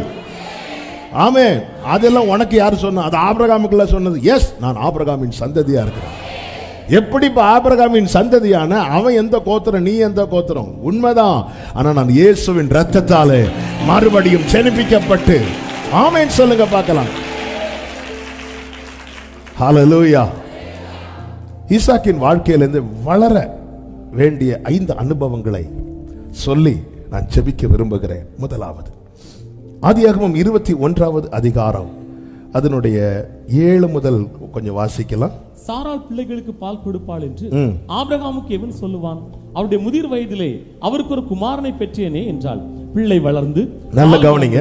S1: ஆமே, அதெல்லாம் உனக்கு யாரு சொன்ன? அது ஆபிரகாமுக்குள்ள சொன்னது. எஸ், நான் ஆபிரகாமின் சந்ததியா இருக்கிறேன். எப்படி இப்ப ஆபிரகாமின் சந்ததியான அவன் எந்த கோத்திரம், நீ எந்த கோத்திரம்? உண்மைதான். ஆனா நான் இயேசுவின் ரத்தத்தாலே மறுபடியும் ஜெனிப்பிக்கப்பட்டு, ஆமென் சொல்லுங்க பார்க்கலாம். ஹல்லேலூயா. ஈசாக்கின் வாழ்க்கையிலிருந்து வளர வேண்டிய 5 அனுபவங்களை சொல்லி நான் ஜெபிக்க விரும்புகிறேன். முதலாவது, ஆதியாகமம் 21வது அதிகாரம் அதனுடைய 7 முதல் கொஞ்சம் வாசிக்கலாம்.
S2: சாராள் பிள்ளைகளுக்கு பால் கொடுப்பாள் என்று ஆபிரகாமுக்கு எவன் சொல்லுவான்? அவருடைய முதிர் வயதிலே அவருக்கு ஒரு குமாரனை பெற்றேனே என்றாள். பிள்ளை வளர்ந்து,
S1: நல்ல கவனிங்க,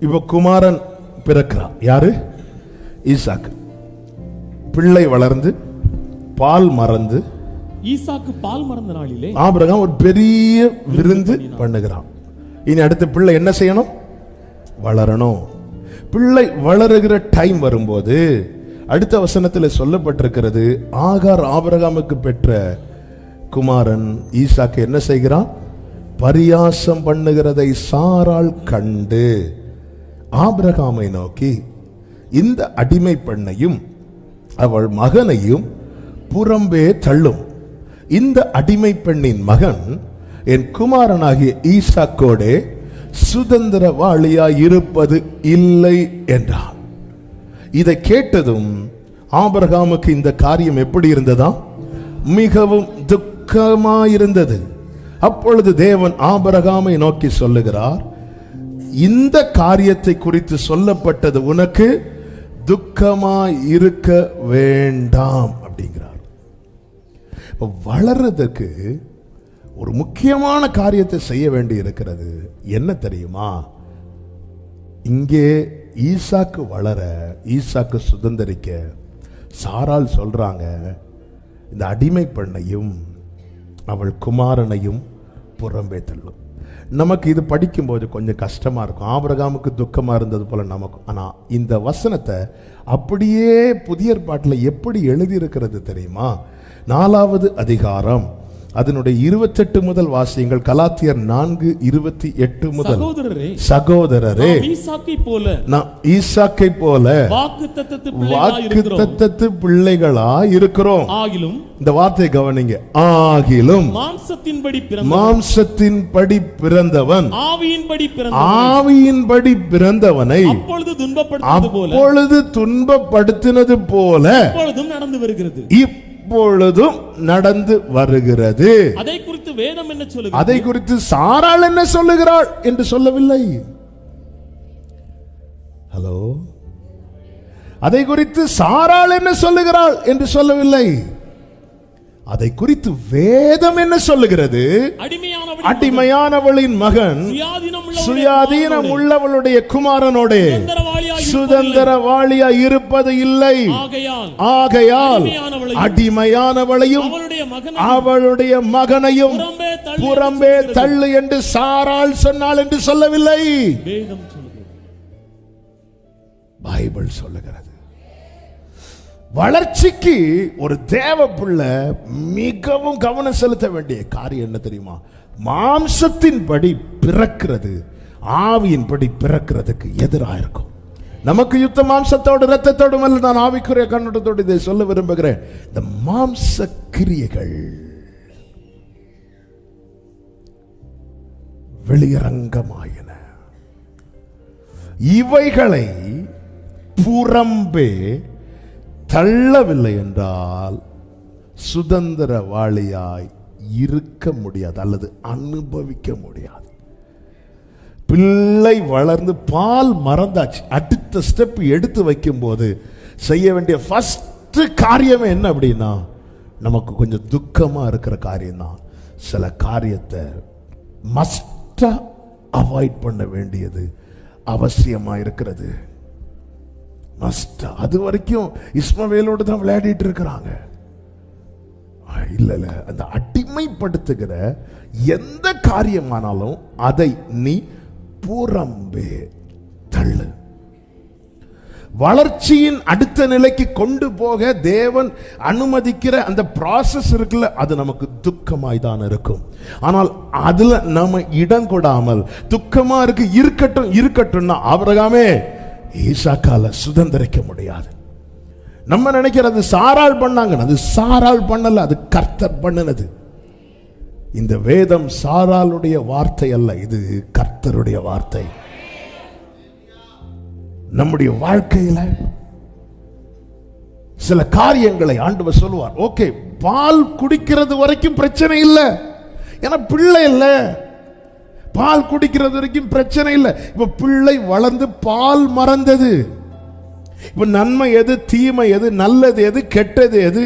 S1: இப்ப குமாரன் பிறக்கிறான். யாரு? ஈசாக்கு. பிள்ளை வளர்ந்து பால் மறந்து,
S2: ஈசாக்கு பால் மறந்த நாளிலே
S1: ஆபிரகாம் ஒரு பெரிய விருந்து பண்ணுகிறான். இனி அடுத்த பிள்ளை என்ன செய்யணும்? வளரணும். பிள்ளை வளருகிற டைம் வரும்போது அடுத்த வசனத்தில் சொல்லப்பட்டிருக்கிறது, ஆகார் ஆபிரகாமுக்கு பெற்ற குமாரன் ஈசாக்கு என்ன செய்கிறான்? பரியாசம் பண்ணுகிறதை சாராள் கண்டு ஆபிரகாமை நோக்கி, இந்த அடிமை பெண்ணையும் அவள் மகனையும் புறம்பே தள்ளும். இந்த அடிமை பெண்ணின் மகன் என் குமாரனாகிய ஈசாக்கோடே சுதந்திரவாளியாய் இருப்பது இல்லை என்றான். இதை கேட்டதும் ஆபிரகாமுக்கு இந்த காரியம் எப்படி இருந்ததா? மிகவும் துக்கமாயிருந்தது. அப்பொழுது தேவன் ஆபிரகாமை நோக்கி சொல்லுகிறார், இந்த காரியத்தை குறித்து சொல்லப்பட்டது உனக்கு துக்கமாய் இருக்க வேண்டாம் அப்படிங்கிறார். வளர்றதுக்கு ஒரு முக்கியமான காரியத்தை செய்ய வேண்டி இருக்கிறது. என்ன தெரியுமா? இங்கே ஈசாக்கு வளர, ஈசாக்கு சுதந்திரிக்க சாராள் சொல்றாங்க, இந்த அடிமை பெண்ணையும் அவள் குமாரனையும் புறம்பே தள்ளும். நமக்கு இது படிக்கும்போது கொஞ்சம் கஷ்டமா இருக்கும். ஆபிரகாமுக்கு துக்கமா இருந்தது போல நமக்கு. ஆனா இந்த வசனத்தை அப்படியே புதிய ஏற்பாட்டில் எப்படி எழுதி இருக்கிறது தெரியுமா? 4வது அதிகாரம் அதனுடைய 28 முதல் வாசியுங்கள். கலாத்தியர் 4:28 முதல். சகோதரரே, நாம் ஈசாக்கை போல வாக்குத்தத்தத்து பிள்ளைகளாய் இருக்கிறோம். ஆகிலும், இந்த வார்த்தை கவனிங்க, ஆகிலும் மாம்சத்தின்படி பிறந்தவன் ஆவியின்படி பிறந்தவனை அப்பொழுது துன்பப்படுத்தினது போல
S2: நடந்து வருகிறது,
S1: இப்பொழுதும் நடந்து வருகிறது.
S2: அதை குறித்து வேதம் என்ன சொல்லுகிறது?
S1: அதை குறித்து சாராள் என்ன சொல்லுகிறாள் என்று சொல்லவில்லை. ஹலோ, அதை குறித்து சாராள் என்ன சொல்லுகிறாள் என்று சொல்லவில்லை. அதை குறித்து வேதம் என்ன சொல்லுகிறது? அடிமையானவளின் மகன் சுயாதீனம் உள்ளவளுடைய குமாரனோட சுதந்திரவாளியா இருப்பது இல்லை. ஆகையால் அடிமையானவளையும் அவளுடைய மகனையும் புறம்பே தள்ளு என்று சாராள் சொன்னாள் என்று சொல்லவில்லை. பைபிள் சொல்லுகிறது. வளர்ச்சிக்கு ஒரு தேவ பிள்ளை மிகவும் கவனம் செலுத்த வேண்டிய காரியம் என்ன தெரியுமா? மாம்சத்தின்படி பிறக்கிறது ஆவியின்படி பிறக்கிறதுக்கு எதிராக இருக்கும். நமக்கு யுத்த மாம்சத்தோடு இரத்தத்தோடு அல்ல, நான் ஆவிக்குரிய கண்ணோட்டத்தோடு இதை சொல்ல விரும்புகிறேன். இந்த மாம்ச கிரியைகள் வெளியரங்கமாயின. இவைகளை புறம்பே தள்ளவில்லை என்றால் சுதந்திரவாளியாய் இருக்க முடியாது அல்லது அனுபவிக்க முடியாது. பிள்ளை வளர்ந்து பால் மறந்தாச்சு, அடுத்த ஸ்டெப் எடுத்து வைக்கும் போது செய்ய வேண்டிய ஃபர்ஸ்ட் காரியமே என்ன அப்படின்னா, நமக்கு கொஞ்சம் துக்கமா இருக்கிற காரியம் தான். சில காரியத்தை மஸ்டா அவாய்ட் பண்ண வேண்டியது அவசியமா இருக்கிறது. மஸ்டா. அது வரைக்கும் இஸ்மவேலோடு தான் விளையாடிட்டு இருக்கிறாங்க. இல்ல அந்த அடிமைப்படுத்துகிற எந்த காரியமானாலும் அதை நீ புறம்பே தள்ளு. வளர்ச்சியின் அடுத்த நிலைக்கு கொண்டு போக தேவன் அனுமதிக்கிற அந்த ப்ராசஸ் இருக்குல்ல, அது நமக்கு துக்கமாய் தான் இருக்கும். ஆனால் அதுல நம்ம இடம் கொடாமல் துக்கமா இருக்கட்டும் இருக்கட்டும்னா ஆபிரகாமே ஈசாக்கால சுதந்திரிக்க முடியாது. நம்ம நினைக்கிறது சாராள் பண்ணாங்க, அது சாராள் பண்ணல, அது கர்த்தர் பண்ணினது. இந்த வேதம் சாராளுடைய வார்த்தை அல்ல, இது கர்த்தருடைய வார்த்தை. நம்முடைய வாழ்க்கையில சில காரியங்களை ஆண்டவர் சொல்லுவார். ஓகே, பால் குடிக்கிறது வரைக்கும் பிரச்சனை இல்லை, ஏன்னா பிள்ளை இல்ல. பால் குடிக்கிறது வரைக்கும் பிரச்சனை இல்லை. இப்ப பிள்ளை வளர்ந்து பால் மறந்தது. இப்ப நன்மை எது, தீமை எது, நல்லது எது, கெட்டது எது,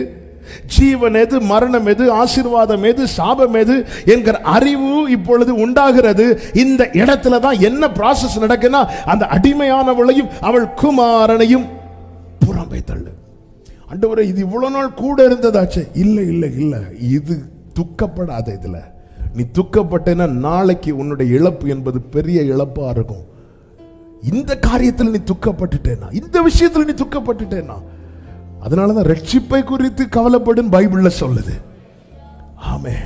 S1: ஜீவன் எது, மரணம் எது, ஆசீர்வாதம் எது, சாபம் எது என்கிற அறிவு இப்பொழுது உண்டாகிறது. இந்த இடத்துல தான் என்ன ப்ராசஸ் நடக்குன்னா, அந்த அடிமையானவளையும் அவள் குமாரனையும் புறம்பே தள்ளு. ஆண்டவரே, இது இவ்வளவு நாள் கூட இருந்ததாச்சே. இல்ல இல்ல இல்ல, இது துக்கப்படாத. இதுல நீ துக்கப்பட்டேன்னா நாளைக்கு உன்னுடைய இழப்பு என்பது பெரிய இழப்பா இருக்கும். இந்த காரியத்தில் நீ துக்கப்பட்டுட்டேனா, இந்த விஷயத்தில் நீ துக்கப்பட்டுட்டேனா, அதனாலதான் ரட்சிப்பை குறித்து கவலைப்படும் பைபிள்ல சொல்லுது. ஆமே,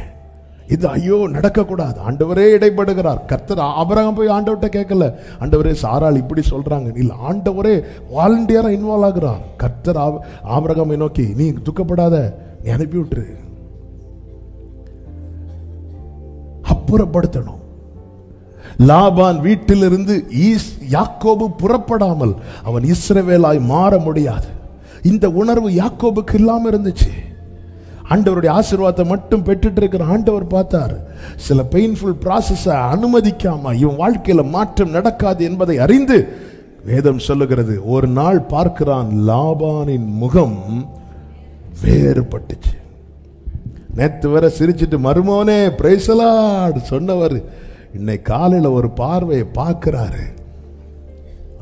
S1: இது ஐயோ நடக்க கூடாது. ஆண்டவரே இடைப்படுகிறார். கர்த்தர் ஆபிரகாம் போய் ஆண்டவர்கிட்ட கேட்கல, ஆண்டவரே சாராள் இப்படி சொல்றாங்க, இல்ல, ஆண்டவரே வாலண்டியரா இன்வால்வ் ஆகிறார். கர்த்தர் ஆபிரகாமை நோக்கி, நீ துக்கப்படாத, நீ அனுப்பி விட்டுரு, அப்புறப்படுத்தணும். லாபான் வீட்டிலிருந்து யாக்கோபு புறப்படாமல் அவன் இஸ்ரவேலாய் மாற முடியாது. இந்த உணர்வு யாக்கோபுக்கு இல்லாம இருந்துச்சு. ஆண்டவருடைய ஆசீர்வாதத்தை மட்டும் பெற்றுட்டு இருக்கிற ஆண்டவர் பார்த்தார், சில பெயின்ஃபுல் ப்ராசஸ அனுமதிக்காம இவன் வாழ்க்கையில மாற்றம் நடக்காது என்பதை அறிந்து வேதம் சொல்லுகிறது, ஒரு நாள் பார்க்கிறான், லாபானின் முகம் வேறுபட்டுச்சு. நேத்து வர சிரிச்சிட்டு மருமோனே பிரைஸ் தி லார்ட் சொன்னவர் இன்னைக்கு காலையில ஒரு பார்வையை பார்க்கிறாரு.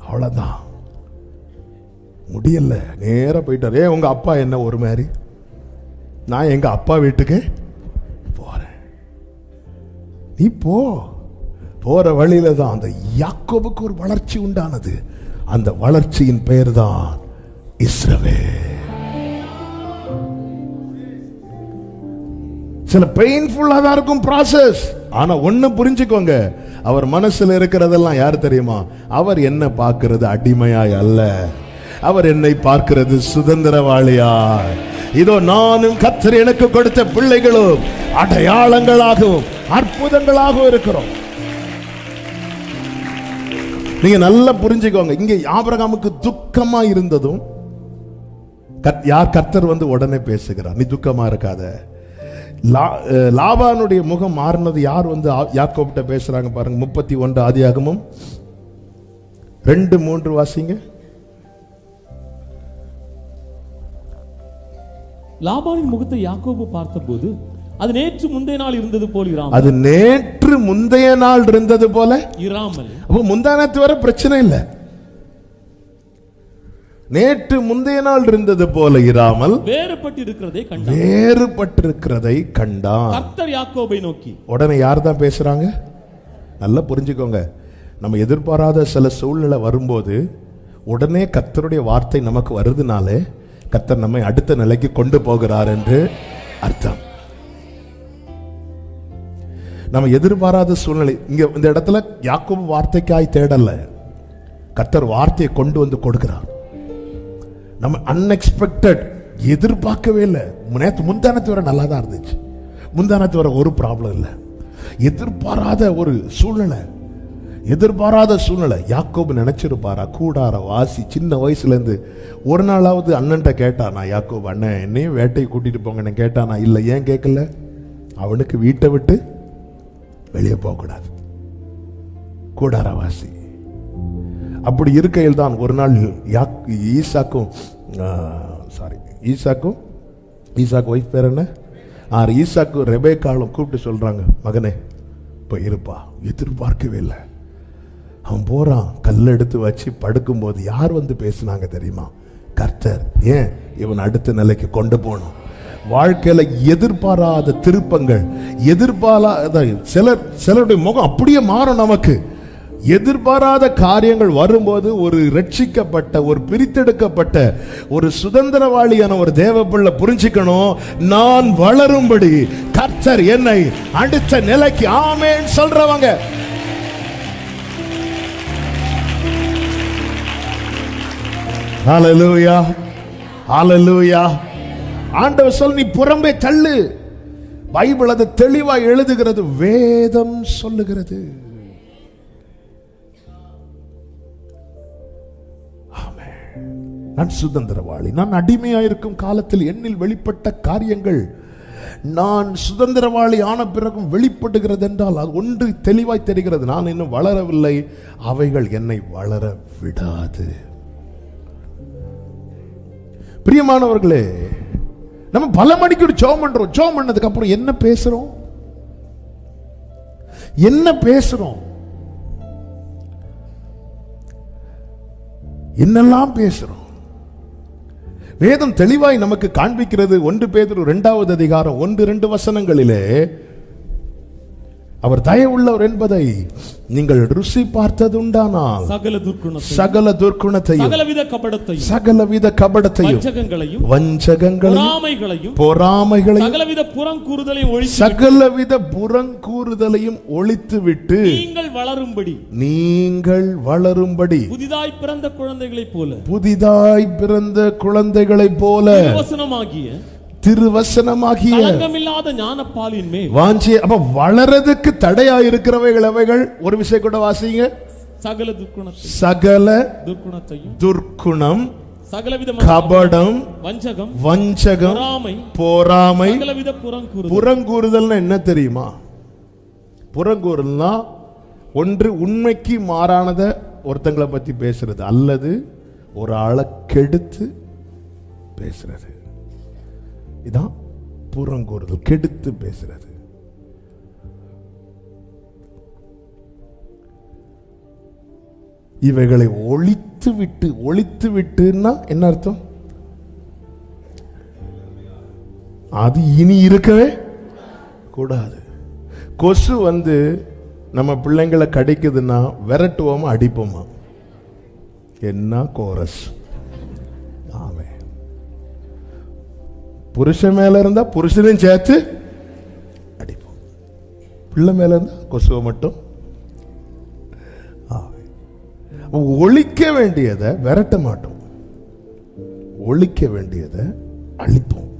S1: அவ்வளவுதான், முடியல, நேரா போயிட்டாரு. உங்க அப்பா என்ன ஒரு மாதிரி, நான் எங்க அப்பா வீட்டுக்கு போறேன், நீ போற வழியில தான் அந்த யாக்கோபுக்கு ஒரு வளர்ச்சி உண்டானது. அந்த வளர்ச்சியின் பெயர் தான் இஸ்ரவேல். சில பெயின்ஃபுல்லா தான் இருக்கும் ப்ராசஸ். ஆனா ஒண்ணு புரிஞ்சுக்கோங்க, அவர் மனசுல இருக்கிறதெல்லாம் யார் தெரியுமா? அவர் என்ன பார்க்கிறது அடிமையாய் அல்ல, அவர் என்னை பார்க்கிறது சுதந்திரவாளியாய். இதோ நானும் கர்த்தர் எனக்கு கொடுத்த பிள்ளைகளும் அடையாளங்களாகவும் அற்புதங்களாகவும் இருக்கிறோம். நீங்க நல்லா புரிஞ்சுக்கோங்க. இங்க ஆபிரகாமுக்கு துக்கமா இருந்ததும் யார்? கர்த்தர் வந்து உடனே பேசுகிறார், நீ துக்கமா இருக்காத. லாபானுடைய முகம் மாறினது யார் வந்து யாக்கோபிட்ட பேசுறாங்க பாருங்க. 31 ஆதியாகமம் 2-3 வாசிங்க.
S2: லாபானின் முகத்தை யாக்கோபு பார்த்தபோது அது நேற்று முந்தைய நாள் இருந்தது போல் இராமல்.
S1: அது நேற்று முந்தைய நாள் இருந்தது போல
S2: இராமல்.
S1: அப்போ முந்தானத்து வர பிரச்சனை இல்லை, நேற்று முந்தைய நாள் இருந்தது போல இராமல் வேறுபட்டிருக்கிறதை கண்டான்.
S2: கர்த்தர் யாக்கோபை நோக்கி.
S1: உடனே யார் தான் பேசுறாங்க? நல்லா புரிஞ்சுக்கோங்க. நம்ம எதிர்பாராத சில சூழ்நிலை வரும்போது உடனே கர்த்தருடைய வார்த்தை நமக்கு வருதுனாலே கர்த்தர் நம்மை அடுத்த நிலைக்கு கொண்டு போகிறார் என்று அர்த்தம். நம்ம எதிர்பாராத சூழ்நிலை இங்க இந்த இடத்துல யாக்கோபு வார்த்தைக்காய் தேடல, கர்த்தர் வார்த்தையை கொண்டு வந்து கொடுக்கிறார். நம்ம அன்எக்ஸ்பெக்டட், எதிர்பார்க்கவே இல்லை. முந்தானத்து வர நல்லா தான் இருந்துச்சு, முந்தானத்து வர ஒரு ப்ராப்ளம் இல்லை. எதிர்பாராத ஒரு சூழ்நிலை, எதிர்பாராத சூழ்நிலை. யாக்கோபு நினைச்சிருப்பாரா? கூடார வாசி சின்ன வயசுல இருந்து ஒரு நாளாவது அண்ணன்ட்ட கேட்டானா யாக்கோபு, அண்ணன் என்னையும் வேட்டையை கூட்டிட்டு போங்கன்னு கேட்டானா? இல்லை. ஏன் கேட்கல? அவனுக்கு வீட்டை விட்டு வெளியே போகக்கூடாது, கூடாரவாசி. அப்படி இருக்கையில் தான் ஒரு நாள் ஈசாக்கும் ஒய்ஃப் பேர் என்ன, ஈசாக்கும் ரெபேக்காலும் கூப்பிட்டு சொல்றாங்க, மகனே இப்போ இருப்பா. எதிர்பார்க்கவே இல்லை. அவன் போறான், கல் எடுத்து வச்சு படுக்கும்போது யார் வந்து பேசினாங்க தெரியுமா? கர்த்தர். ஏன்? இவன் அடுத்த நிலைக்கு கொண்டு போகணும். வாழ்க்கையில எதிர்பாராத திருப்பங்கள், எதிர்பாராத சிலருடைய முகம் அப்படியே மாறும். நமக்கு எதிர்பாராத காரியங்கள் வரும்போது ஒரு ரட்சிக்கப்பட்ட, ஒரு பிரித்தெடுக்கப்பட்ட, ஒரு சுதந்திரவாளியான ஒரு தேவ பிள்ளை புரிஞ்சுக்கணும், நான் வளரும்படி கர்த்தர் என்னை அடுத்த நிலைக்கு ஆமென் சொல்றவங்க. ஹல்லேலூயா, ஹல்லேலூயா. ஆண்டவர் சொல், நீ புறம்பே தள்ளு. பைபிள் அது தெளிவாக எழுதுகிறது, வேதம் சொல்லுகிறது. நான் சுதந்திரவாளி. நான் அடிமையாயிருக்கும் காலத்தில் என்னில் வெளிப்பட்ட காரியங்கள் நான் சுதந்திரவாளி ஆன பிறகும் வெளிப்படுகிறது என்றால் அது ஒன்று தெளிவாய் தெரிகிறது, நான் இன்னும் வளரவில்லை, அவைகள் என்னை வளர விடாது. பிரியமானவர்களே, நம்ம பல மணிக்கு ஜெபம் பண்றோம். ஜெபம் பண்ணதுக்கு அப்புறம் என்ன பேசுறோம்? என்னெல்லாம் பேசுறோம்? வேதம் தெளிவாய் நமக்கு காண்பிக்கிறது. 1 பேதுரு 2வது அதிகாரம் 1-2 வசனங்களிலே அவர் தயவுள்ளவர் என்பதை நீங்கள் ருசி பார்த்ததுண்டானால் சகல துர்க்குணத்தையும் சகலவித கபடத்தையும் வஞ்சகங்களையும் பொறாமைகளையும் சகலவித புறங்கூறுதலையும் ஒழித்துவிட்டு நீங்கள் வளரும்படி புதிதாய் பிறந்த குழந்தைகளைப் போல திருவசனமாகிய ஞானப்பாலின் மேல் வாஞ்சி. அப்ப வளரதுக்கு தடையா இருக்கிறவைகள் அவைகள். ஒரு விஷயம் கூட வாசிங்க, சகல துர்க்குணம், கபடம், வஞ்சகம், பொறாமை. புறங்கூறுதல் என்ன தெரியுமா? புறங்கூறுதல்னா ஒன்று உண்மைக்கு மாறானத ஒருத்தங்களை பத்தி பேசுறது, அல்லது ஒரு ஆளை கெடுத்து பேசுறது. இதான் புறங்கூறுதல், கெடுத்து பேசுறது. இவைகளை ஒழித்து விட்டுன்னா என்ன அர்த்தம்? அது இனி இருக்கவே கூடாது. கொசு வந்து நம்ம பிள்ளைங்களை கடிக்குதுன்னா விரட்டுவோமா அடிப்போமா? என்ன கோரஸ். ஆமே. புருஷன் மேல இருந்தா புருஷனையும் சேர்த்து அடிப்போம், பிள்ளை மேல இருந்தா கொசுவை மட்டும். ஒழிக்க வேண்டியதை விரட்ட மாட்டோம், ஒழிக்க வேண்டியதை அழிப்போம்.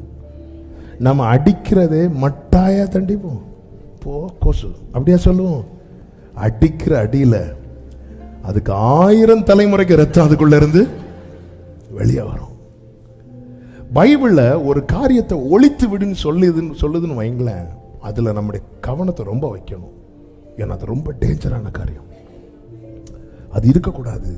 S1: நம்ம அடிக்கிறதே மட்டாயா தண்டிப்போம். போ கொசு அப்படியா சொல்லுவோம். அடிக்கிற அடியில அதுக்கு 1000 தலைமுறைக்கு ரத்தம் அதுக்குள்ள இருந்து வெளியே வரும். பைபிள்ல ஒரு காரியத்தை ஒழித்து விடுன்னு சொல்லுதுன்னு வைங்களேன், அதுல நம்முடைய கவனத்தை ரொம்ப வைக்கணும். ஏன்னா அது ரொம்ப டேஞ்சரான காரியம். அது இருக்கக்கூடாது.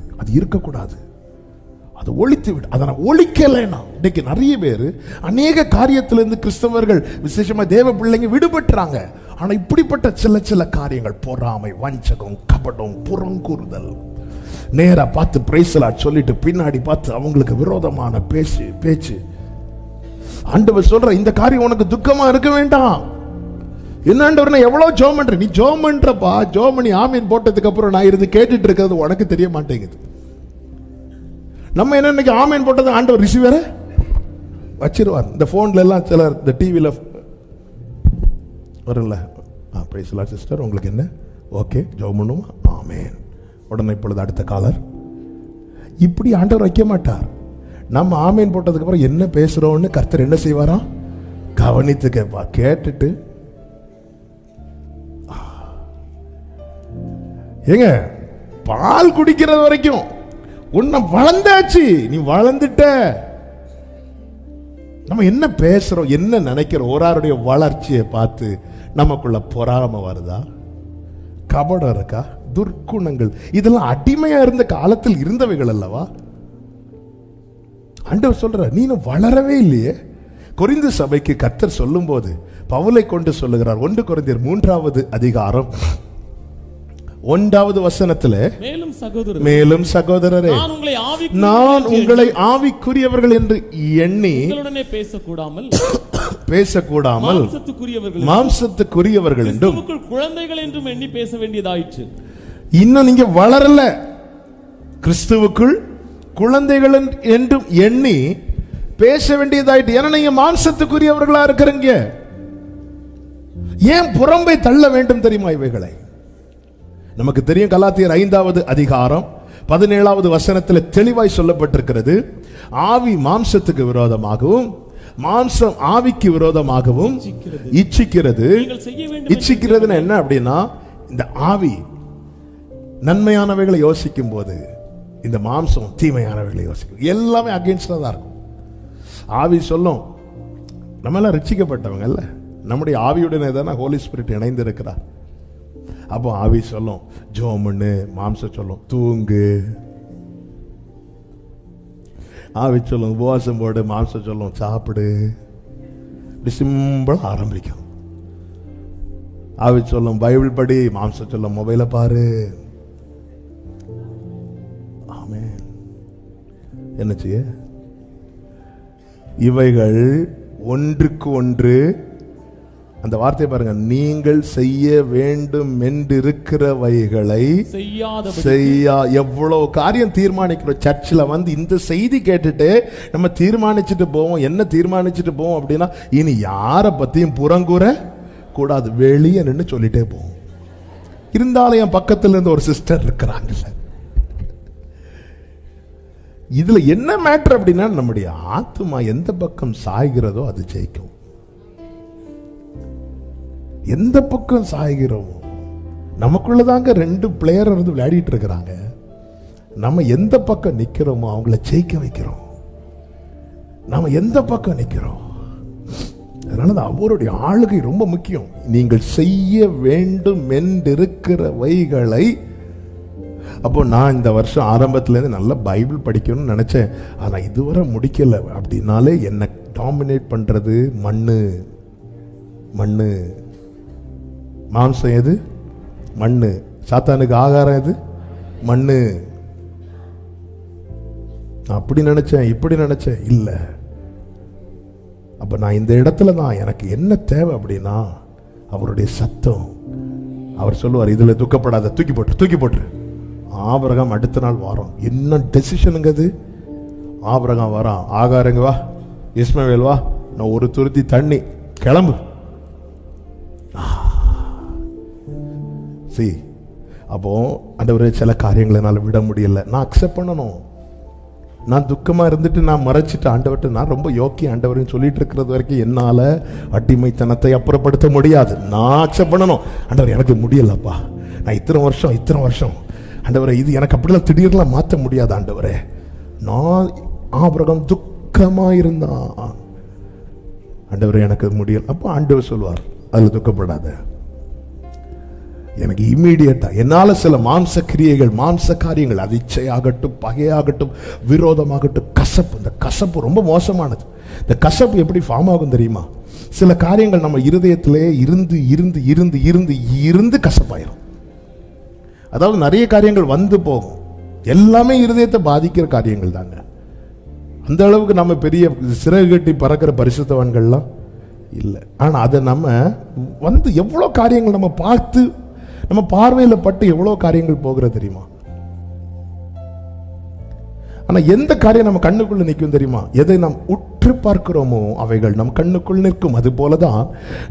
S1: அது ஒழித்து விடு. அதை ஒழிக்கலைன்னா இன்னைக்கு நிறைய பேர் அநேக காரியத்திலிருந்து கிறிஸ்தவர்கள், விசேஷமா தேவ பிள்ளைங்க விடுபட்டுறாங்க. ஆனா இப்படிப்பட்ட சில காரியங்கள், பொறாமை, வஞ்சகம், கபடம், புறங்கூறுதல், நேரா பார்த்து பிரைஸ்லாட் சொல்லிட்டு பின்னாடி பார்த்து அவங்களுக்கு விரோதமான பேச்சு. ஆண்டவர் சொல்ற இந்த காரியம் உனக்கு துக்கமா இருக்க வேண்டாம். என்னண்டவர், நான் எவ்வளவு ஜெபம் பண்றேன், நீ ஜெபம் பண்றப்பா, ஜெபம் பண்ணி ஆமீன் போட்டதுக்கு அப்புறம் நான் இருந்து கேட்டுட்டு இருக்கிறது உனக்கு தெரிய மாட்டேங்குது. நம்ம என்ன இன்னைக்கு ஆமீன் போட்டது ஆண்டவர் ரிசீவர வச்சிருவார். இந்த போன்ல எல்லாம் சிலர் இந்த டிவில வரும்ல, பிரைஸ் லார்ட் சிஸ்டர், உங்களுக்கு என்ன ஓகே ஜெபம் பண்ணுமா, ஆமேன். உடனே இப்பொழுது அடுத்த காலர். இப்படி ஆண்டவர் வைக்க மாட்டார். நம்ம ஆமீன் போட்டதுக்கு அப்புறம் என்ன பேசுறோம்னு கர்த்தர் என்ன செய்வாரா, கவனித்து கேட்பா. கேட்டுட்டு ஏங்க பால் குடிக்கிறது வரைக்கும் உன்னை வளர்ந்தாச்சு, நீ வளர்ந்துட்ட, நம்ம என்ன பேசுறோம், என்ன நினைக்கிறோம், ஒருவருடைய வளர்ச்சியை பார்த்து நமக்குள்ள பொறாமை வருதா, கபடம் இருக்கா, துர்க்குணங்கள், இதெல்லாம் அடிமையா இருந்த காலத்தில் இருந்தவைகள் அல்லவா? ஆண்டவர் சொல்ற நீ வளரவே இல்லையே. கொரிந்து சபைக்கு கர்த்தர் சொல்லும் போது பவுலை கொண்டு சொல்லுகிறார். 1 கொரிந்தியர் 3வது அதிகாரம் 1வது வசனத்துல, மேலும் சகோதரரே நான் உங்களை ஆவிக்குரியவர்கள் என்று எண்ணி பேசக்கூடாமல் மாம்சத்துக்குரியவர்கள் என்றும்
S2: குழந்தைகள் என்றும் எண்ணி பேச வேண்டியதாயிற்று.
S1: இன்னும் நீங்க வளரல, கிறிஸ்துவுக்குள் குழந்தைகள் என்றும் எண்ணி பேச வேண்டியதாயிட்டு. ஏன்னா நீங்க மாம்சத்துக்குரியவர்களா இருக்கிறீங்க. ஏன் புறம்பை தள்ள வேண்டும் தெரியுமா இவைகளை? நமக்கு தெரியும், கலாத்தியர் 5வது அதிகாரம் 17வது வசனத்தில் தெளிவாய் சொல்லப்பட்டிருக்கிறது. ஆவி மாம்சத்துக்கு விரோதமாகவும் மாம்சம் ஆவிக்கு விரோதமாகவும் இச்சிக்கிறது. இச்சிக்கிறதுன்னு என்ன அப்படின்னா, இந்த ஆவி நன்மையானவைகளை யோசிக்கும் போது இந்த மாம்சம் தீமையானவைகளை யோசிக்கும். எல்லாமே அகைன்ஸ்டா தான் இருக்கும். ஆவி சொல்லும், நம்ம எல்லாம் ரட்சிக்கப்பட்டவங்க இல்ல, நம்முடைய ஆவியுடனே தானே ஹோலி ஸ்பிரிட் இணைந்து இருக்கிறார். அப்போ ஆவி சொல்லும் ஜோமுன்னு, மாம்சம் சொல்லும் தூங்கு. ஆவி சொல்லும் உபவாசம் போடு, மாம்சம் சொல்லும் சாப்பிடு. இப்படி சிம்பிளா ஆரம்பிக்கும். ஆவி சொல்லும் பைபிள் படி, மாம்சம் சொல்லும் மொபைல பாரு. ஆமென். என்ன செய்ய? இவைகள் ஒன்றுக்கு ஒன்று, அந்த வார்த்தை பாருங்க, நீங்கள் செய்ய வேண்டும் என்றிருக்கிறவைகளை செய்யா. எவ்வளவு காரியம் தீர்மானிக்கிறோம். சர்ச்சில் வந்து இந்த செய்தி கேட்டுட்டு நம்ம தீர்மானிச்சுட்டு போவோம். என்ன தீர்மானிச்சுட்டு போவோம் அப்படின்னா, இனி யாரை பத்தியும் புறங்கூற கூடாது, வெளியே நின்று சொல்லிட்டே போவோம். இருந்தாலும் என் பக்கத்துல இருந்து ஒரு சிஸ்டர் இருக்கிறாங்கல்ல. இதுல என்ன மேட்டர் அப்படின்னா, நம்முடைய ஆத்துமா எந்த பக்கம் சாய்கிறதோ அது ஜெயிக்கும். எந்த பக்கம் சாய்கிறோமோ, நமக்குள்ளதாங்க 2 பிளேயர் இருந்து விளையாடிட்டு இருக்கிறாங்க. நம்ம எந்த பக்கம் நிக்கிறோமோ அவங்கள ஜெயிக்க வைக்கிறோம். நாம எந்த பக்கம் நிக்கிறோம், அதனால அவருடைய ஆளுகை ரொம்ப முக்கியம். நீங்கள் செய்ய வேண்டும் என்றிருக்கிறவைகளை. அப்போ நான் இந்த வருஷம் ஆரம்பத்திலேருந்து நல்ல பைபிள் படிக்கணும்னு நினைச்சேன். ஆனா இதுவரை முடிக்கல அப்படின்னாலே என்ன டாமினேட் பண்றது மண்ணு. மண்ணு மாம்சம் எது? மண்ணு. சாத்தானுக்கு ஆகாரம் எது? மண்ணு. அப்படி நினைச்சேன், இப்படி நினைச்சேன், இல்ல. அப்ப நான் இந்த இடத்துல தான் எனக்கு என்ன தேவை அப்படின்னா, அவருடைய சத்தம். அவர் சொல்லுவார், இதுல துக்கப்படாத, தூக்கி போட்டு தூக்கி போட்டு. ஆபிரகாம் அடுத்த நாள் வாரம், என்ன டெசிஷனுங்க அது? ஆபிரகாம் வரான், ஆகாரங்க வா, இஸ்மவேல் வா, நான் ஒரு துருத்தி தண்ணி, கிளம்பு. அப்போ ஆண்டவரே சில காரியங்களை என்னால் விட முடியல, நான் அக்செப்ட் பண்ணணும். நான் துக்கமா இருந்துட்டு நான் மறைச்சிட்டு ஆண்டவர்கிட்ட நான் ரொம்ப யோக்கிய ஆண்டவர்னு சொல்லிட்டு இருக்கிறது வரைக்கும் என்னால அடிமைத்தனத்தை அப்புறப்படுத்த முடியாது. நான் அக்செப்ட் பண்ணணும். ஆண்டவர் எனக்கு முடியலப்பா, நான் இத்தனை வருஷம் ஆண்டவரே, இது எனக்கு அப்படிலாம் திடீர்லாம் மாற்ற முடியாது ஆண்டவரே. நான் ஆபிரகாம் துக்கமா இருந்தான், ஆண்டவரே எனக்கு முடியல. அப்போ ஆண்டவர் சொல்வார், அதுல துக்கப்படாத. எனக்கு இம்மீடியட்டா என்னால சில மாம்ச கிரியைகள், மாம்ச காரியங்கள், அது இச்சையாகட்டும், பகையாகட்டும், விரோதமாகட்டும், கசப்பு. இந்த கசப்பு ரொம்ப மோசமானது. இந்த கசப்பு எப்படி ஃபார்ம் ஆகும் தெரியுமா? சில காரியங்கள் நம்ம இருதயத்திலே இருந்து இருந்து இருந்து இருந்து இருந்து கசப்பாயிரும். அதாவது நிறைய காரியங்கள் வந்து போகும், எல்லாமே இருதயத்தை பாதிக்கிற காரியங்கள் தாங்க. அந்த அளவுக்கு நம்ம பெரிய சிறகு கட்டி பறக்கிற பரிசுத்தவான்கள்லாம் இல்லை. ஆனா அதை நம்ம வந்து எவ்வளோ காரியங்கள் நம்ம பார்த்து, நம்ம பார்வையில் பட்டு எவ்வளோ காரியங்கள் போகிறது தெரியுமா? ஆனா எந்த காரியம் நம்ம கண்ணுக்குள்ள நிற்கும் தெரியுமா? எதை நாம் உற்று பார்க்கிறோமோ அவைகள் நம் கண்ணுக்குள் நிற்கும். அது போலதான்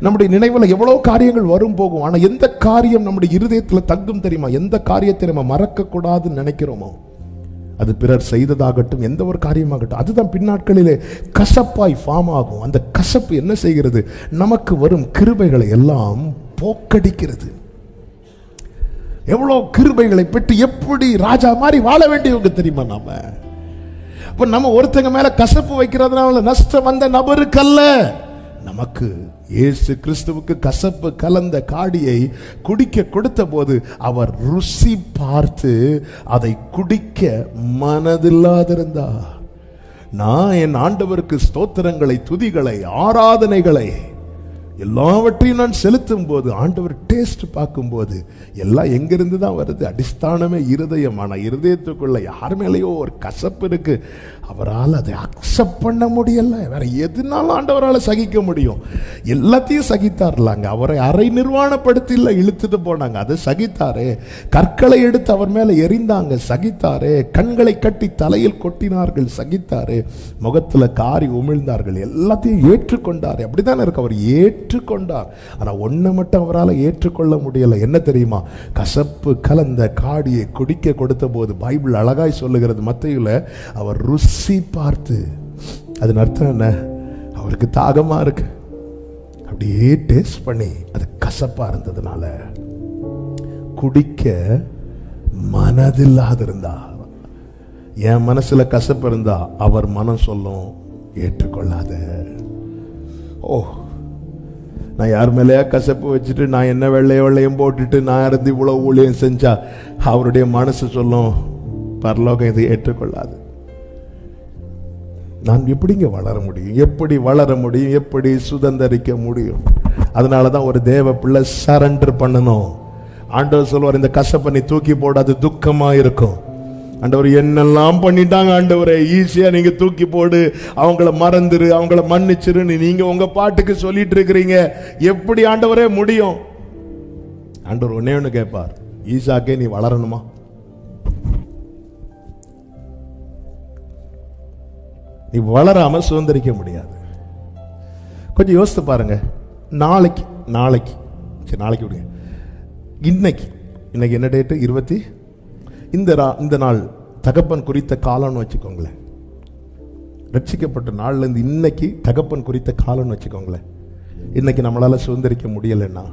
S1: நம்முடைய நினைவுல எவ்வளவு காரியங்கள் வரும் போகும். ஆனா எந்த காரியம் நம்முடைய இருதயத்துல தங்கும் தெரியுமா? எந்த காரியத்தை நம்ம மறக்க கூடாதுன்னு நினைக்கிறோமோ, அது பிறர் செய்ததாகட்டும், எந்த ஒரு காரியமாகட்டும், அதுதான் பின்னாட்களிலே கசப்பாய் ஃபார்ம் ஆகும். அந்த கசப்பு என்ன செய்கிறது? நமக்கு வரும் கிருபைகளை எல்லாம் போக்கடிக்கிறது. எவ்வளவு கிருபைகளை பெற்று எப்படி ராஜா மாதிரி வாழ வேண்டியவங்க தெரியுமா நாம? இப்ப நம்ம ஒருத்தங்க மேல கசப்பு வைக்கிறதுனால நஷ்டம் வந்த நபருக்கல்ல, நமக்கு. இயேசு கிறிஸ்துவுக்கு கசப்பு கலந்த காடியை குடிக்க கொடுத்த போது அவர் ருசி பார்த்து அதை குடிக்க மனதில்லாதிருந்தார். நான் என் ஆண்டவருக்கு ஸ்தோத்திரங்களை, துதிகளை, ஆராதனைகளை எல்லாவற்றையும் நான் செலுத்தும் போது ஆண்டவர் டேஸ்ட் பார்க்கும்போது எல்லாம் எங்கிருந்து தான் வருது? அடிஸ்தானமே இருதயம். ஆனால் இருதயத்துக்குள்ள யார் மேலேயோ ஒரு கசப்பு இருக்கு. அவரால் அதை அக்செப்ட் பண்ண முடியல. வேற எதுனாலும் ஆண்டவரால் சகிக்க முடியும். எல்லாத்தையும் சகித்தார்லாங்க. அவரை அரை நிர்வாணப்படுத்தி இல்லை, இழுத்துட்டு போனாங்க, அதை சகித்தாரே. கற்களை எடுத்து அவர் மேலே எறிந்தாங்க, சகித்தாரே. கண்களை கட்டி தலையில் கொட்டினார்கள், சகித்தாரே. முகத்தில் காரி உமிழ்ந்தார்கள், எல்லாத்தையும் ஏற்றுக்கொண்டார். அப்படித்தானே இருக்கு. அவர் ஏற்றுக்கொண்டார். ஆனா ஒண்ணு மட்டும் அவரால் ஏற்றுக்கொள்ள முடியல. என்ன தெரியுமா? கசப்பு கலந்த காடியை குடிக்க கொடுத்த போது பைபிள் அழகாய் சொல்லுகிறது, மத்தேயுல, அவர் ருசி பார்த்து, அதன் அர்த்தம் என்ன? அவருக்கு தாகமா இருக்கு, அப்படியே டேஸ்ட் பண்ணி அது கசப்பா இருந்ததுனால குடிக்க மனதில்லாது இருந்தார். என் மனசுல கசப்பு இருந்தா அவர் மனம் சொல்லும், ஏற்றுக்கொள்ளாத. ஓ, நான் யார் மேலேயா கசப்பு வச்சுட்டு நான் என்ன வெள்ளையும் போட்டுட்டு நான் இருந்து இவ்வளவு ஊழியம் செஞ்சா அவருடைய மனசு சொல்லும், பரலோகம் இதை ஏற்றுக்கொள்ளாது. நான் எப்படிங்க வளர முடியும்? எப்படி வளர முடியும்? எப்படி சுதந்திரிக்க முடியும்? அதனாலதான் ஒரு தேவ பிள்ளை சரண்டர் பண்ணணும். ஆண்டவர் சொல்லுவார், இந்த கசப்பை நீ தூக்கி போடாது, துக்கமா இருக்கும். ஆண்டவர் என்னெல்லாம் பண்ணிட்டாங்க ஆண்டவரே, ஈஸியா நீங்க தூக்கி போடு, அவங்கள மறந்துரு, அவங்கள மன்னிச்சிருன்னு நீங்க உங்க பாட்டுக்கு சொல்லிட்டு இருக்கிறீங்க. எப்படி ஆண்டவரே முடியும்? ஆண்டவர் ஒன்னே ஒண்ணு கேட்பார், ஈசாக்கே நீ வளரணுமா? நீ வளராம சுதந்திரிக்க முடியாது. கொஞ்சம் யோசித்து பாருங்க. நாளைக்கு சரி, நாளைக்கு விடுங்க, இன்னைக்கு என்ன டேட்டு? 20. இந்த நாள் தகப்பன் குறித்த காலம்னு வச்சுக்கோங்களேன். ரட்சிக்கப்பட்ட நாள்ல இருந்து இன்னைக்கு தகப்பன் குறித்த காலம்னு வச்சுக்கோங்களேன். இன்னைக்கு நம்மளால சுதந்திரிக்க முடியலன்னா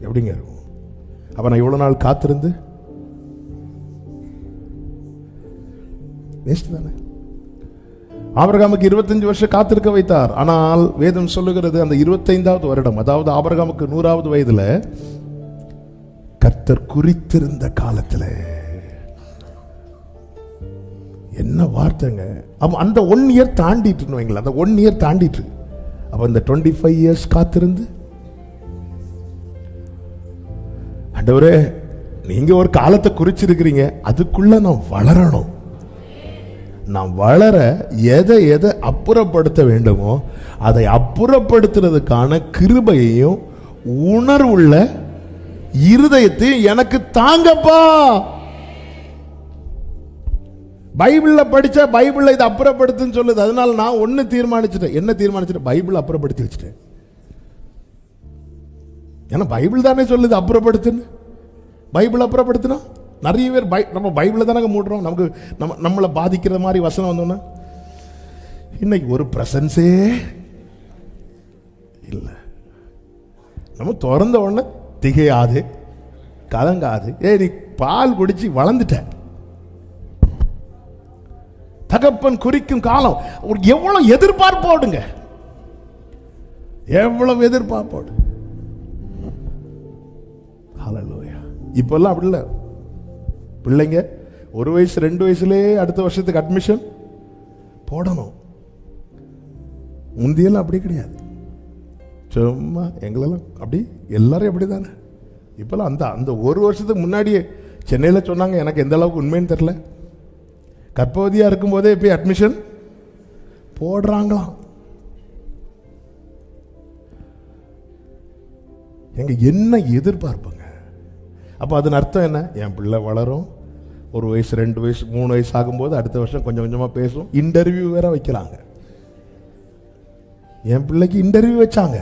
S1: எப்படிங்க இருக்கும்? அப்ப நான் இவ்வளவு நாள் காத்திருந்து வேஸ்ட் தானே? ஆபிரகாமுக்கு 25 வருஷம் காத்திருக்க வைத்தார். ஆனால் வேதம் சொல்லுகிறது, அந்த 25வது வருடம், அதாவது ஆபிரகாமுக்கு 100வது வயதுல கர்த்தர் குறித்திருந்த காலத்துல, என்ன வார்த்தைங்க! அப்ப அந்த 1 இயர் தாண்டிட்டு வைங்களா, அந்த 1 இயர் தாண்டிட்டு, அப்ப இந்த 25 இயர்ஸ் காத்திருந்து, ஆண்டவரே நீங்க ஒரு காலத்தை குறிச்சிருக்கிறீங்க, அதுக்குள்ள நான் வளரணும். நான் வளர எதை அப்புறப்படுத்த வேண்டுமோ அதை அப்புறப்படுத்துறதுக்கான கிருபையையும் உணர்வுள்ள இருதயத்தையும் எனக்கு தாங்கப்பா. பைபிள்ல படிச்சா பைபிள்ல இதை அப்புறப்படுத்துன்னு சொல்லுது. அதனால நான் ஒன்னு தீர்மானிச்சிட்டேன். என்ன தீர்மானிச்சிட்டேன்? பைபிள் அப்புறப்படுத்தி வச்சுட்டேன். ஏன்னா பைபிள் தானே சொல்லுது அப்புறப்படுத்துன்னு. பைபிள் அப்புறப்படுத்தினா நிறைய பேர் நம்ம பைபிளை தானே மூடுறோம். நமக்கு நம்மளை பாதிக்கிற மாதிரி வசனம் வந்தோன்னா இன்னைக்கு ஒரு பிரசன்ஸே இல்லை. நம்ம திறந்த உடனே திகையாது, கலங்காது. நீ பால் குடிச்சு வளர்ந்துட்ட. தகப்பன் குறிக்கும் காலம் எவ்வளவு எதிர்பார்ப்போடுங்க, எவ்வளவு எதிர்பார்ப்போடு. ஹல்லேலூயா. இப்பெல்லாம் அப்படி இல்லை. பிள்ளைங்க 1 வயசு 2 வயசுலேயே அடுத்த வருஷத்துக்கு அட்மிஷன் போடணும். முந்தியெல்லாம் அப்படி கிடையாது. சும்மா எங்களெல்லாம் அப்படி, எல்லாரும் எப்படி தானே. இப்பெல்லாம் அந்த 1 வருஷத்துக்கு முன்னாடியே சென்னையில் சொன்னாங்க, எனக்கு எந்த அளவுக்கு உண்மைன்னு தெரியல, கர்ப்பவதியா இருக்கும் போதே போய் அட்மிஷன் போடுறாங்களாம். எங்க என்ன எதிர்பார்ப்பாங்க? அப்போ அதன் அர்த்தம் என்ன? என் பிள்ளை வளரும், 1 வயசு 2 வயசு 3 வயசு ஆகும்போது அடுத்த வருஷம் கொஞ்சம் கொஞ்சமாக பேசும். இன்டர்வியூ வேற வைக்கலாங்க. என் பிள்ளைக்கு இன்டர்வியூ வச்சாங்க,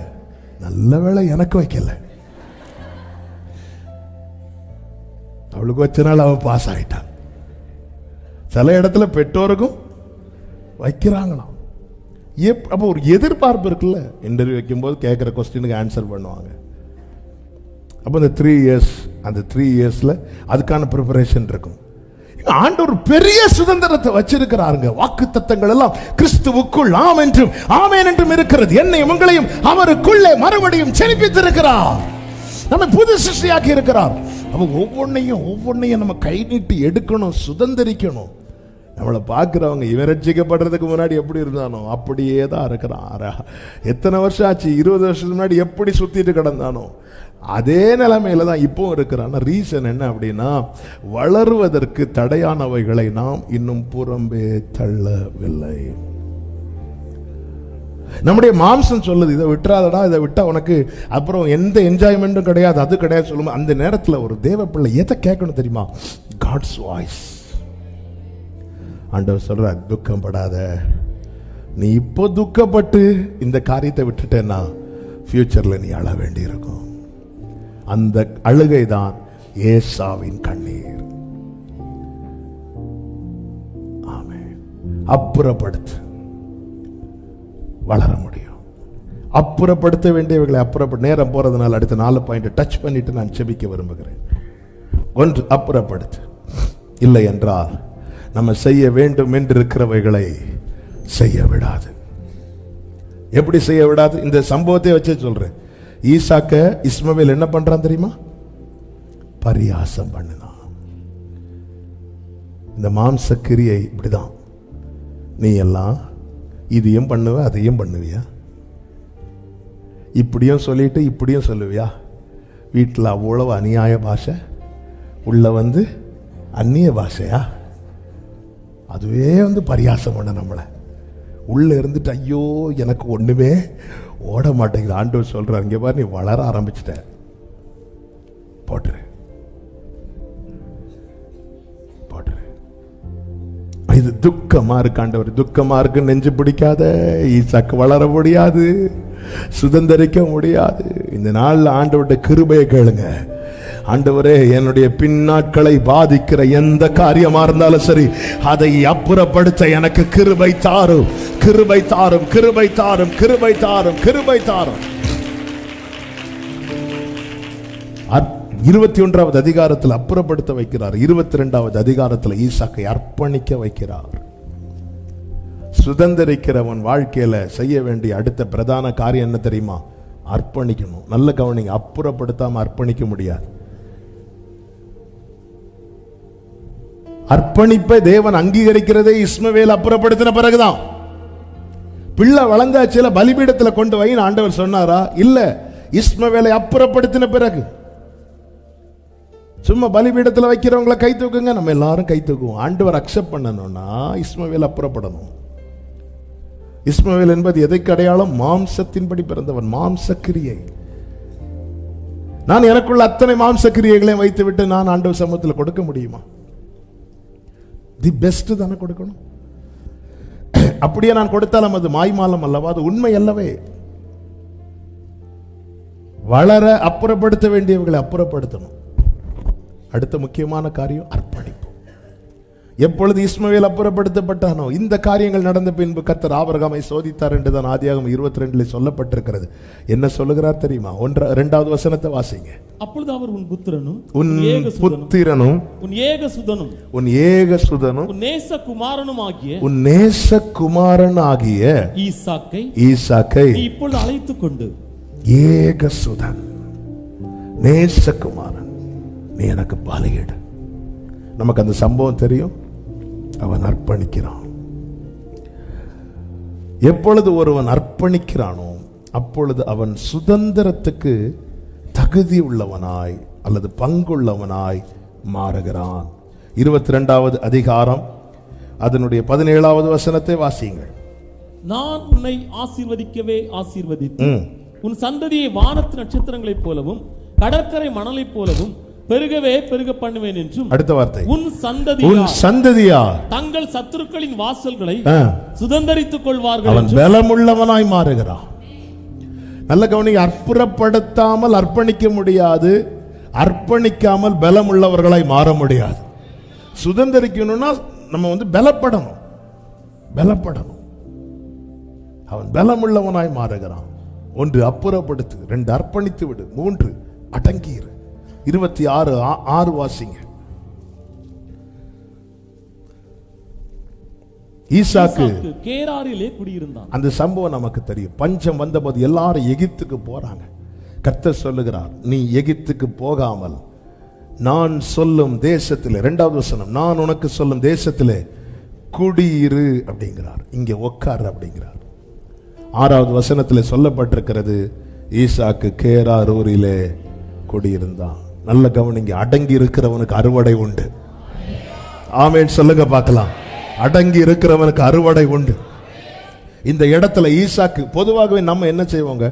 S1: நல்ல வேளை எனக்கு வைக்கல. அவளுக்கு வச்சனால அவன் பாஸ் ஆகிட்டான். சில இடத்துல பெற்றோருக்கும் வைக்கிறாங்களாம். அப்போ ஒரு எதிர்பார்ப்பு இருக்குல்ல. இன்டர்வியூ வைக்கும்போது கேட்குற கொஸ்டினுக்கு ஆன்சர் பண்ணுவாங்க. அப்போ இந்த 3 இயர்ஸ், அந்த 3 இயர்ஸில் அதுக்கான ப்ரிப்பரேஷன் இருக்கும். ஆண்டவர் பெரிய சுதந்திரத்தை வச்சிருக்கிறாருங்க. வாக்குத்தத்தங்கள் எல்லாம் கிறிஸ்துவுக்குள் ஆம் என்றும் ஆமென் என்றும் இருக்கிறது. என்னையும் உங்களையும் அவருக்குள்ளே மறுபடியும் செலுப்பித்திருக்கிறார். நம்ம புது சிருஷ்டியாக்கி இருக்கிறார். அவன் ஒவ்வொன்னையும் நம்ம கை நீட்டி எடுக்கணும், சுதந்திரிக்கணும். நம்மளை பார்க்குறவங்க இவன் ரட்சிக்கப்படுறதுக்கு முன்னாடி எப்படி இருந்தானோ அப்படியே தான் இருக்கிறான். எத்தனை வருஷம் ஆச்சு? 20 வருஷத்துக்கு முன்னாடி எப்படி சுத்திட்டு கிடந்தானோ அதே நிலைமையில தான் இப்பவும் இருக்கிறான். ரீசன் என்ன அப்படின்னா, வளருவதற்கு தடையானவைகளை நாம் இன்னும் புறம்பே தள்ளவில்லை. நம்முடைய மாம்சம் சொல்லுது, இதை விட்டுறாதடா, இதை விட்டா உனக்கு அப்புறம் எந்த என்ஜாய்மெண்ட்டும் கிடையாது, அது கிடையாது சொல்லுமா. அந்த நேரத்தில் ஒரு தேவ பிள்ளை எதை கேட்கணும் தெரியுமா? God's voice. ஆண்டவர் சொல்ற, துக்கப்படாத. நீ இப்போ துக்கப்பட்டு இந்த காரியத்தை விட்டுட்டேன்னா ஃபியூச்சர்ல நீ அழ வேண்டி இருக்கும். அந்த அழுகை தான் ஏசாவின் கண்ணீர். ஆமென். அப்புறப்படுத்து, வளர முடியும். அப்புறப்படுத்த வேண்டியவர்களை நேரம் போறதுனால அடுத்த 4 பாயிண்ட் டச் பண்ணிட்டு நான் செபிக்க விரும்புகிறேன். 1, அப்புறப்படுத்து. இல்லை என்றால் நம்ம செய்ய வேண்டும் என்று இருக்கிறவைகளை செய்ய விடாது. எப்படி செய்ய விடாது? இந்த சம்பவத்தை வச்சே சொல்றேன். ஈசாக்க இஸ்மவேல் என்ன பண்றான் தெரியுமா? பரியாசம் பண்ணினான். இந்த மாம்ச கிரியை இப்படிதான். நீ எல்லாம் இதையும் பண்ணுவ, அதையும் பண்ணுவியா? இப்படியும் சொல்லிட்டு இப்படியும் சொல்லுவியா? வீட்டில் அவ்வளவு அநியாய பாஷை, உள்ள வந்து அந்நிய பாஷையா? அதுவே பரியாசம் பண்ண நம்மளை. உள்ள இருந்துட்டு ஐயோ எனக்கு ஒண்ணுமே ஓட மாட்டேங்குது. ஆண்டவர் சொல்றார், இங்க பாரு, நீ வளர ஆரம்பிச்சிட்ட, போட்டுரு. இது துக்கமா இருக்கு. ஆண்டவர் துக்கமா இருக்கு, நெஞ்சு பிடிக்காத. ஈசாக்கு வளர முடியாது, சுதந்திரிக்க முடியாது. இந்த நாள்ல ஆண்டவருடைய கிருபையை கேளுங்க. ஆண்டவரே, என்னுடைய பின்னாட்களை பாதிக்கிற எந்த காரியமா இருந்தாலும் சரி, அதை அப்புறப்படுத்த எனக்கு கிருபை தாரும், கிருபை தாரும், கிருபை தாரும், கிருபை தாரும், கிருபை தாரும். 21வது அதிகாரத்தில் அப்புறப்படுத்த வைக்கிறார். 22வது அதிகாரத்தில் ஈசாக்கை அர்ப்பணிக்க வைக்கிறார். சுதந்திரிக்கிறவன் வாழ்க்கையில செய்ய வேண்டிய அடுத்த பிரதான காரியம் என்ன தெரியுமா? அர்ப்பணிக்கணும். நல்ல கவனிங்க, அப்புறப்படுத்தாம அர்ப்பணிக்க முடியாது. அர்ப்பணிப்பை தேவன் அங்கீகரிக்கிறதே இஸ்மவேல் அப்புறப்படுத்தின பிறகுதான். பிள்ளை வளர்ந்தாச்சில பலிபீடத்துல கொண்டு வை ஆண்டவர் சொன்னாரா? இல்ல, இஸ்மவேலை அப்புறப்படுத்தின பிறகு. சும்மா பலிபீடத்துல வைக்கிறவங்களை கை தூக்குங்க, நம்ம எல்லாரும் கை தூக்குவோம். ஆண்டவர் அக்செப்ட் பண்ணணும்னா இஸ்மவேல் அப்புறப்படணும். இஸ்மவேல் என்பது எதைக்கு அடையாளம்? மாம்சத்தின்படி பிறந்தவன், மாம்ச கிரியை. நான் எனக்குள்ள அத்தனை மாம்ச கிரியைகளையும் வைத்து விட்டு நான் ஆண்டவர் சமூகத்தில் கொடுக்க முடியுமா? தி பெஸ்ட் தானே கொடுக்கணும். அப்படியே நான் கொடுத்தாலும் அது மாய்மாலம் அல்லவா? அது உண்மை அல்லவே. வளர அப்புறப்படுத்த வேண்டியவர்களை அப்புறப்படுத்தணும். அடுத்த முக்கியமான காரியம் அர்ப்பணிப்பு. எப்பொழுது இஸ்மவேல் அப்புறப்படுத்தப்பட்டானோ, இந்த காரியங்கள் நடந்த பின்பு கர்த்தர் ஆபிரகாமை சோதித்தார் என்றுதான் ஆதியாகமம் 22 சொல்லப்பட்டிருக்கிறது. என்ன சொல்லுகிறார் தெரியுமா? 2வது வசனத்தை வாசிங்க.
S2: அப்பொழுது அவர் உன் புத்திரனும்
S1: உன் புத்திரனும்
S2: உன் ஏகசுதனும்
S1: உன் ஏகசுதனும்
S2: உன் நேசகுமாரனும் ஆகிய
S1: உன் நேசகுமாரன் ஆகிய ஈசாக்கை
S2: நீ இப்பொழுது அழைத்துக் கொண்டு.
S1: ஏகசுதன், நேசகுமாரன், நீ எனக்கு பலியிடு. நமக்கு அந்த சம்பவம் தெரியும். அவன் அர்ப்பணிக்கிறான். எப்பொழுது ஒருவன் அர்ப்பணிக்கிறானோ அப்பொழுது அவன் சுதந்திரத்துக்கு தகுதி உள்ளவனாய் அல்லது பங்குள்ளவனாய் மாறுகிறான். 22வது அதிகாரம் அதனுடைய 17வது வசனத்தை வாசியுங்கள்.
S2: நான் உன்னை ஆசீர்வதிக்கவே ஆசீர்வதித்து உன் சந்ததியை வானத்து நட்சத்திரங்களைப் போலவும் கடற்கரை மணலைப் போலவும் பெருகவே பெருக பண்ணுவேன் என்றும்.
S1: அடுத்த வார்த்தை,
S2: உன் சந்ததியார் தங்கள் சத்துருக்களின் வாசல்களை சுதந்தரித்துக் கொள்வார்கள்.
S1: அவன் பலமுள்ளவனாய் மாறுகிறான். நல்ல கவனிங்க, அப்புறப்படுத்தாமல் அர்ப்பணிக்க முடியாது, அர்ப்பணிக்காமல் பலமுள்ளவர்களாய் மாற முடியாது. சுதந்தரிக்கணும்னா நம்ம பலப்படணும், பலப்படணும். அவன் பலமுள்ளவனாய் மாறுகிறான். 1 அப்புறப்படுத்து, 2 அர்ப்பணித்து விடு, 3 அடங்கியிரு. 26:6 வாசிங்க. ஈசாக்கு
S2: கேராரிலே குடியிருந்தான்.
S1: அந்த சம்பவம் நமக்கு தெரியும். பஞ்சம் வந்தபோது எல்லாரும் எகிப்துக்கு போறாங்க. கர்த்தர் சொல்லுகிறார், நீ எகிப்துக்கு போகாமல் நான் சொல்லும் தேசத்திலே, 2வது வசனம், நான் உனக்கு சொல்லும் தேசத்திலே குடியிரு அப்படிங்கிறார். இங்கே உட்கார் அப்படிங்கிறார். 6வது வசனத்திலே சொல்லப்பட்டிருக்கிறது, ஈசாக்கு கேரார் ஊரிலே குடியிருந்தான். நல்ல கவனிங்க, அடங்கி இருக்கிறவனுக்கு அறுவடை உண்டு. ஆமென் சொல்லுங்க பார்க்கலாம். அடங்கி இருக்கிறவனுக்கு அறுவடை உண்டு. இந்த இடத்துல ஈசாக்கு, பொதுவாகவே நம்ம என்ன செய்வோங்க,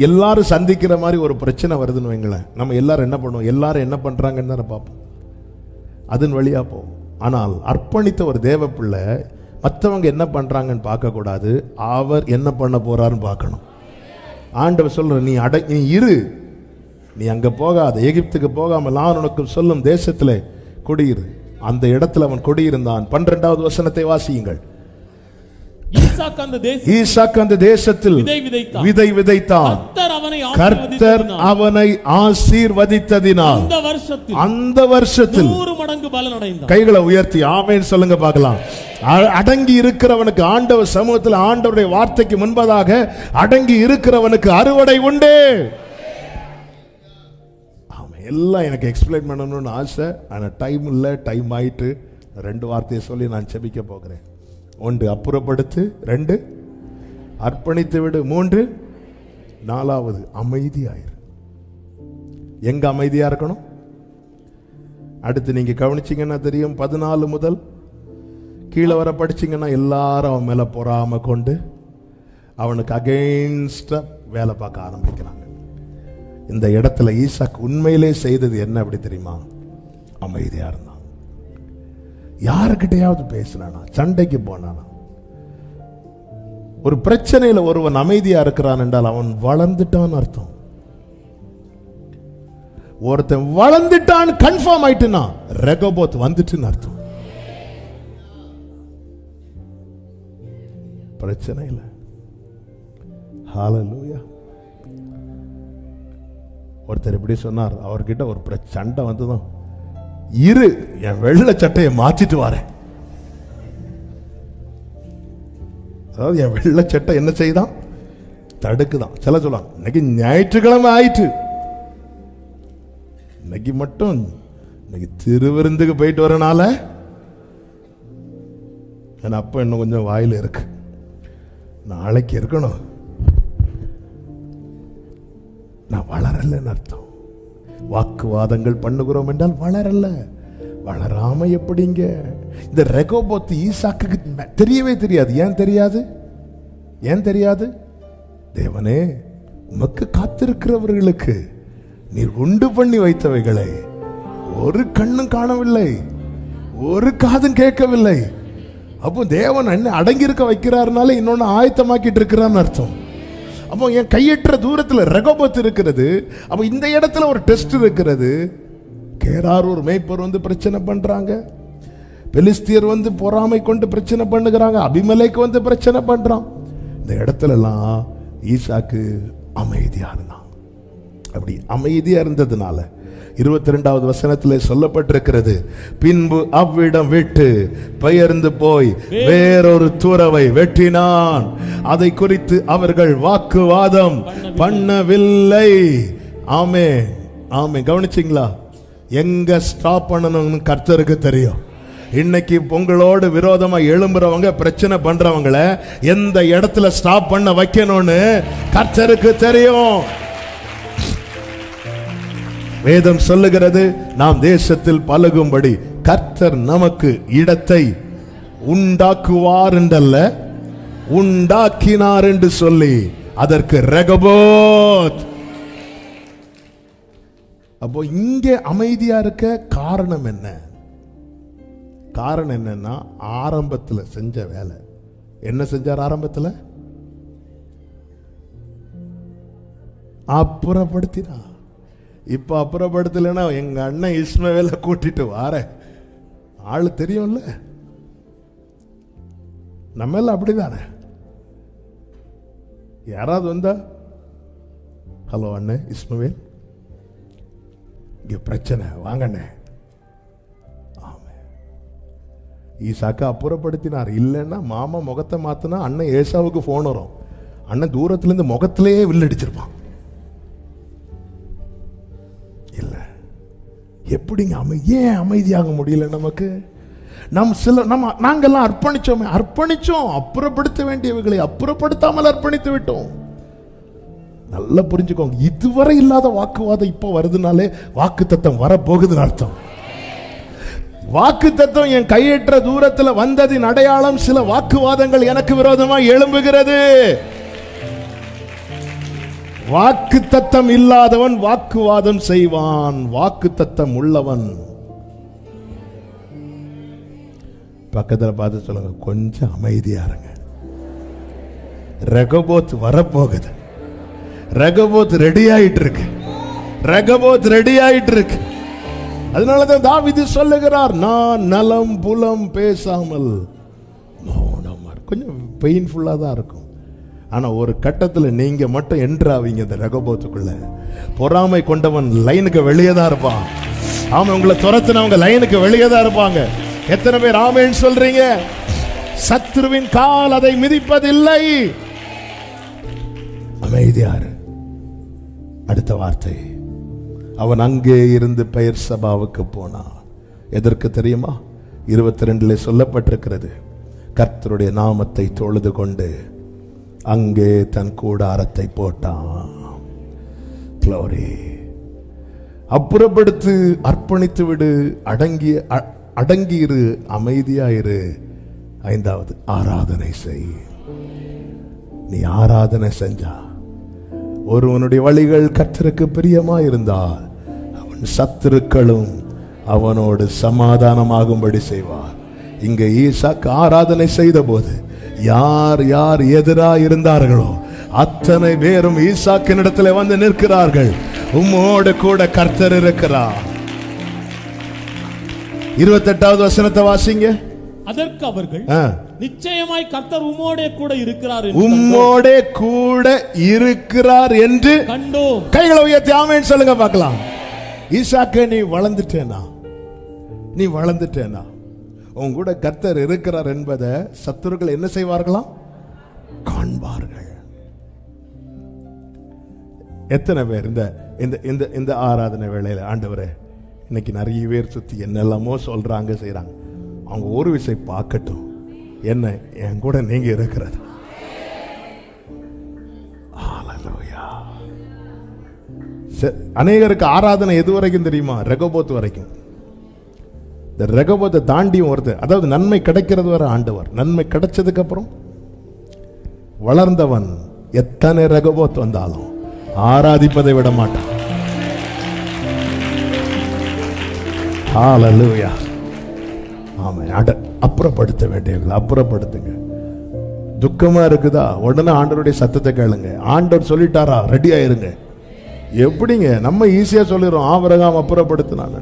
S1: எல்லாரும் சந்திக்கிற மாதிரி ஒரு பிரச்சனை வருதுன்னு வைங்களேன், நம்ம எல்லாரும் என்ன பண்ணுவோம், எல்லாரும் என்ன பண்றாங்கன்னு தானே பார்ப்போம், அதன் வழியா போவோம். ஆனால் அர்ப்பணித்த ஒரு தேவ பிள்ளை மற்றவங்க என்ன பண்றாங்கன்னு பார்க்க கூடாது, அவர் என்ன பண்ண போறாருன்னு பார்க்கணும். ஆண்டவர் சொல்ற, நீ இரு, நீ அங்க போகாத, எகிப்துக்கு போகாமல் நான் உனக்கு சொல்லும் தேசத்துல குடியிரு. அந்த இடத்துல அவன் குடியிருந்தான். 12வது வசனத்தை வாசியுங்கள். ஈசாக்கு அந்த தேசத்தில் விதை விதைத்தான். கர்த்தர் அவனை ஆசீர்வதித்ததினால் அந்த வருஷத்தில்
S2: 100 மடங்கு பலன் அடைந்தான்.
S1: கைகளை உயர்த்தி ஆமென் சொல்லுங்க பார்க்கலாம். அடங்கி இருக்கிறவனுக்கு ஆண்டவர் சமூகத்தில், ஆண்டவருடைய வார்த்தைக்கு முன்பதாக அடங்கி இருக்கிறவனுக்கு அறுவடை உண்டு. எல்லாம் எனக்கு எக்ஸ்பிளைன் பண்ணணும்னு ஆசை, ஆனால் டைம் இல்லை, டைம் ஆயிட்டு. 2 வார்த்தையை சொல்லி நான் செபிக்க போகிறேன். 1 அப்புறப்படுத்து, 2 அர்ப்பணித்து விடு, 3 4வது அமைதியாயிரு. எங்க அமைதியா இருக்கணும்? அடுத்து நீங்க கவனிச்சீங்கன்னா தெரியும், 14 முதல் கீழே வர படிச்சீங்கன்னா எல்லாரும் அவன் மேல பொறாம கொண்டு அவனுக்கு அகைன்ஸ்டா வேலை பார்க்க ஆரம்பிக்கிறாங்க. இந்த இடத்துல ஈசாக்கு உண்மையிலே செய்தது என்ன அப்படி தெரியுமா? அமைதியா இருந்தான். யாருக்கிட்டையாவது பேசினானா, சண்டைக்கு போனானா? ஒரு பிரச்சனையில ஒருவன் அமைதியா இருக்கிறான் என்றால் அவன் வளர்ந்துட்டான் அர்த்தம். ஒருத்தன் வளர்ந்துட்டான் கன்ஃபார்ம் ஆயிட்டுனா ரெகோபோத் வந்துட்டுன்னு அர்த்தம். பிரச்சனை இல்லை. ஹல்லேலூயா. ஒருத்தர் இப்படி சொன்னார், அவர்கிட்ட ஒரு சண்டை வந்ததும், இரு, என் வெள்ளை சட்டையை மாத்திட்டு வரேன். அதாவது என் வெள்ளை சட்டை என்ன செய்தான், தடுக்குதான். சில சொல்லுவாங்க, இன்னைக்கு ஞாயிற்றுக்கிழமை ஆயிட்டு, இன்னைக்கு மட்டும் இன்னைக்கு திருவிருந்துக்கு போயிட்டு வரனால என் அப்ப இன்னும் கொஞ்சம் வாயில் இருக்கு, நாளைக்கு இருக்கணும். நான் வளரலன்னு அர்த்தம். வாக்குவாதங்கள் பண்ணுகிறோம் என்றால் வளரல. வளராம எப்படிங்க? இந்த ரெகோபோத் ஈசாக்குக்கு தெரியவே தெரியாது. ஏன் தெரியாது? தேவனே, உமக்கு காத்திருக்கிறவர்களுக்கு நீர் உண்டு பண்ணி வைத்தவைகளை ஒரு கண்ணும் காணவில்லை, ஒரு காதும் கேட்கவில்லை. அப்போ தேவன் என்ன அடங்கி இருக்க வைக்கிறாருனால இன்னொன்னு ஆயத்தமாக்கிட்டு இருக்கிறான்னு அர்த்தம். அப்போ என் கையற்ற தூரத்தில் ரெகோபோத் இருக்கிறது. அப்போ இந்த இடத்துல ஒரு டெஸ்ட் இருக்கிறது. கேரார் ஒரு மேய்ப்பர் வந்து பிரச்சனை பண்றாங்க, பெலிஸ்தியர் வந்து பொறாமை கொண்டு பிரச்சனை பண்ணுகிறாங்க, அபிமெலேக்கு வந்து பிரச்சனை பண்றான். இந்த இடத்துல எல்லாம் ஈசாக்கு அமைதியா இருந்தான். அப்படி அமைதியா இருந்ததுனால 22வது வசனத்தில் சொல்லப்பட்டிருக்கிறது, பின்பு அவ்விடம் விட்டு பெயர்ந்து போய் வேறொரு துறவை வெட்டினான். அதை குறித்து அவர்கள் வாக்குவாதம் பண்ணவில்லை. ஆமென், ஆமென். கவனிச்சிங்களா? எங்க ஸ்டாப் பண்ணணும்னு கர்த்தருக்கு தெரியும். இன்னைக்கு உங்களோடு விரோதமா எழும்புறவங்க, பிரச்சனை பண்றவங்கள எந்த இடத்துல ஸ்டாப் பண்ண வைக்கணும்னு கர்த்தருக்கு தெரியும். வேதம் சொல்லுகிறது, நாம் தேசத்தில் பழகும்படி கர்த்தர் நமக்கு இடத்தை உண்டாக்குவார் என்றல்ல, உண்டாக்கினார் என்று சொல்லி அதற்கு ரெகோபோத். அப்போ இங்கே அமைதியா இருக்க காரணம் என்ன? காரணம் என்னன்னா, ஆரம்பத்தில் செஞ்ச வேலை என்ன செஞ்சார்? ஆரம்பத்தில் அப்புறப்படுத்தினா. இப்ப அப்புறப்படுத்தலைன்னா எங்க அண்ணன் இஸ்மவேலை கூட்டிட்டு வார ஆளு தெரியும்ல, நம்ம எல்லாம் அப்படிதானே. யாராவது வந்தா, ஹலோ அண்ணன் இஸ்மவேல், இங்க பிரச்சனை, வாங்க அண்ணே. ஈசாக்கு அப்புறப்படுத்தினார். இல்லைன்னா மாமா முகத்தை மாத்தினா அண்ணன் ஏசாவுக்கு போன் வரும். அண்ணன் தூரத்துல இருந்து முகத்திலேயே வில்லடிச்சிருப்பான். இல்ல, எப்படிங்க ஏன் அமைதியாக முடியல நமக்கு? நாங்கெல்லாம் அர்ப்பணிச்சோம், அப்புறப்படுத்த வேண்டியவைகளை அப்புறப்படுத்தாமல் அர்ப்பணித்து விட்டோம். நல்லா புரிஞ்சுக்கோங்க, இதுவரை இல்லாத வாக்குவாதம் இப்ப வருதுனாலே வாக்கு தத்தம் வரப்போகுதுன்னு அர்த்தம். வாக்கு தத்தம் என் கையற்ற தூரத்தில் வந்ததின் அடையாளம் சில வாக்குவாதங்கள் எனக்கு விரோதமாக எழும்புகிறது. வாக்கு தத்தம் இல்லாதவன் வாக்குவாதம் செய்வான், வாக்கு தத்தம் உள்ளவன். பக்கத்துல பார்த்து சொல்லுங்க, கொஞ்சம் அமைதியா இருங்க. ரெகோபோத் வரப்போகுது. ரெகோபோத் ரெடி ஆயிட்டு இருக்கு. ரெகோபோத் ரெடி ஆயிட்டு இருக்கு. அதனாலதான் தாவீது சொல்லுகிறார், நான் நலம் புலம் பேசாமல் மௌனமா. கொஞ்சம் பெயின்ஃபுல்லா தான் இருக்கும். ஆனா ஒரு கட்டத்துல நீங்க மட்டும் என்ட்ராவீங்க இந்த ரெகோபோத்துக்குள்ள. பொறாமை கொண்டவன் லைனுக்கு வெளியே தான் இருப்பான். ஆமா, உங்களை துரத்துனவங்க லைனுக்கு வெளியே தான் இருப்பாங்க. எத்தனை பேர் ஆமென் சொல்றீங்க? சத்ருவின் கால் அதை மிதிப்பதில்லை. அமைதியாரு. அடுத்த வார்த்தை, அவன் அங்கே இருந்து பெயர் சபாவுக்கு போனான். எதற்கு தெரியுமா? 22 சொல்லப்பட்டிருக்கிறது, கர்த்தருடைய நாமத்தை தொழுது கொண்டு அங்கே தன் கூடாரத்தை போட்டான். க்ளோரி. அப்புறப்படுத்து, அர்ப்பணித்து விடு, அடங்கியிரு, அமைதியாயிரு. 5வது, ஆராதனை செய். நீ ஆராதனை செஞ்சா, ஒருவனுடைய வழிகள் கர்த்தருக்கு பிரியமா இருந்தால் அவன் சத்துருக்களும் அவனோடு சமாதானமாகும்படி செய்வார். இங்க ஈசாக்கு ஆராதனை செய்த போது யார் யார் எதிராக இருந்தார்களோ அத்தனை பேரும் ஈசாக்கின் இடத்துல வந்து நிற்கிறார்கள். உம்மோடு கூட கர்த்தர் இருக்கிறார். 28வது வசனத்தை வாசிங்க.
S2: அதற்கு அவர்கள், நிச்சயமாய் கர்த்தர் உம்மோடே கூட இருக்கிறார்,
S1: உம்மோடே கூட இருக்கிறார் என்று
S2: கண்டோம்.
S1: கைகளை உயர்த்தி ஆமென் சொல்லுங்க பார்க்கலாம். ஈசாக்கே, நீ வளர்ந்துட்டேனா? நீ வளர்ந்துட்டேனா? உன் கூட கர்த்தர் இருக்கிறார் என்பதை சத்துருக்கள் என்ன செய்வார்களாம்? காண்பார்கள். எத்தனை பேர் இந்த ஆராதனை வேளையில, ஆண்டவரே, இன்னைக்கு நிறைய பேர் சுத்தி என்னெல்லாமோ சொல்றாங்க, செய்யறாங்க. அவங்க ஒரு விஷயம் பார்க்கட்டும், என்ன என் கூட நீங்க இருக்கிறது. அநேகருக்கு ஆராதனை எது வரைக்கும் தெரியுமா? ரெகோபோத் வரைக்கும். இந்த ரெகோபோத்தை தாண்டியும் வருது. அதாவது நன்மை கிடைக்கிறது வரை ஆண்டவர், நன்மை கிடைச்சதுக்கு அப்புறம் வளர்ந்தவன் எத்தனை ரெகோபோத் வந்தாலும் ஆராதிப்பதை விட மாட்டான். ஹல்லேலூயா. ஆமென். அப்புறப்படுத்த வேண்டியவங்களை அப்புறப்படுத்துங்க. துக்கமா இருக்குதா? உடனே ஆண்டவருடைய சத்தத்தை கேளுங்க. ஆண்டவர் சொல்லிட்டாரா? ரெடி ஆயிருங்க. எப்படிங்க நம்ம ஈஸியா சொல்லிடுறோம், ஆபிரகாம் அப்புறப்படுத்தினான்.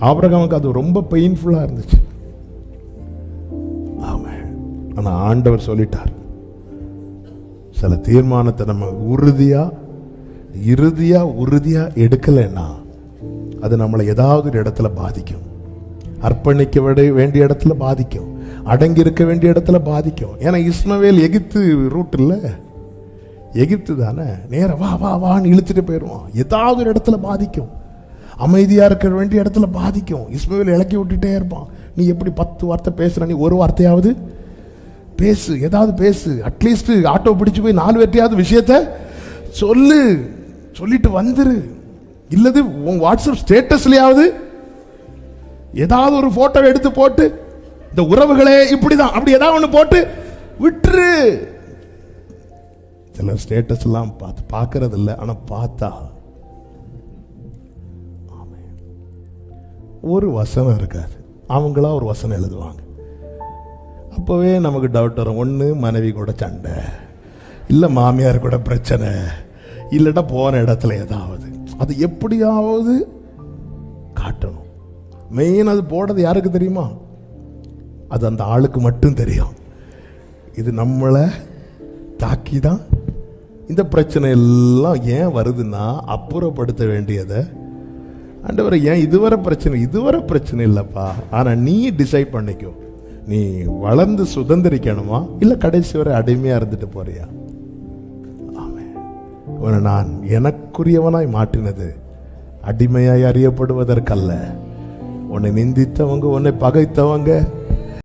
S1: ஆபிரகாமுக்கு அது ரொம்ப பெயின்ஃபுல்லா இருந்துச்சு. ஆமென். ஆனா ஆண்டவர் சொல்லிட்டார். சில தீர்மானத்தை நம்ம உறுதியா எடுக்கலைன்னா அது நம்மளை ஏதாவது ஒரு இடத்துல பாதிக்கும். அர்ப்பணிக்க வேண்டிய இடத்துல பாதிக்கும், அடங்கி இருக்க வேண்டிய இடத்துல பாதிக்கும். ஏன்னா இஸ்மவேல் எகிப்து ரூட் இல்ல, எகிப்து தானே, நேர வா வா வான்னு இழுத்துட்டு போயிடுவான். ஏதாவது ஒரு இடத்துல பாதிக்கும். அமைதியா இருக்க வேண்டிய இடத்துல பாதிக்கும். இஸ்மவேல் இலக்கி விட்டுட்டே இருப்பான். நீ எப்படி 10 வார்த்தை பேசுற, நீ ஒரு வார்த்தையாவது பேசு, ஏதாவது பேசு. அட்லீஸ்ட் ஆட்டோ பிடிச்சு போய் 4 வார்த்தையாவது விஷயத்த சொல்லிட்டு வந்துரு. இல்லது உன் வாட்ஸ்அப் ஸ்டேட்டஸ்லயாவது ஏதாவது ஒரு போட்டோ எடுத்து போட்டு, இந்த உறவுகளே இப்படிதான் அப்படி ஏதாவது ஒண்ணு போட்டு விட்டுரு. சில ஸ்டேட்டஸ் எல்லாம் பார்க்கறது இல்லை, ஆனா பார்த்தா ஒரு வசனம் இருக்காது, அவங்களா ஒரு வசனம் எழுதுவாங்க. அப்பவே நமக்கு டவுட் வரும். ஒன்று மனைவி கூட சண்டை, இல்லை மாமியார் கூட பிரச்சனை, இல்லட்டா போன இடத்துல ஏதாவது அது எப்படியாவது காட்டணும். மெயின் அது போடுறது யாருக்கு தெரியுமா? அது அந்த ஆளுக்கு மட்டும் தெரியும். இது நம்மளை தாக்கி தான் இந்த பிரச்சனை எல்லாம் ஏன் வருதுன்னா, அப்புறப்படுத்த வேண்டியதை ஆண்டவரே ஏன் இதுவரை பிரச்சனை இல்லப்பா, ஆனா நீ டிசைட் பண்ணிக்கோ, நீ வளர்ந்து சுதந்திரிக்கணுமா இல்ல கடைசி வரை அடிமையா இருந்துட்டு போறியா? உன்னை நான் எனக்குரியவனாய் மாற்றினது அடிமையாய் அறியப்படுவதற்கல்ல. உன்னை நிந்தித்தவங்க, உன்னை பகைத்தவங்க,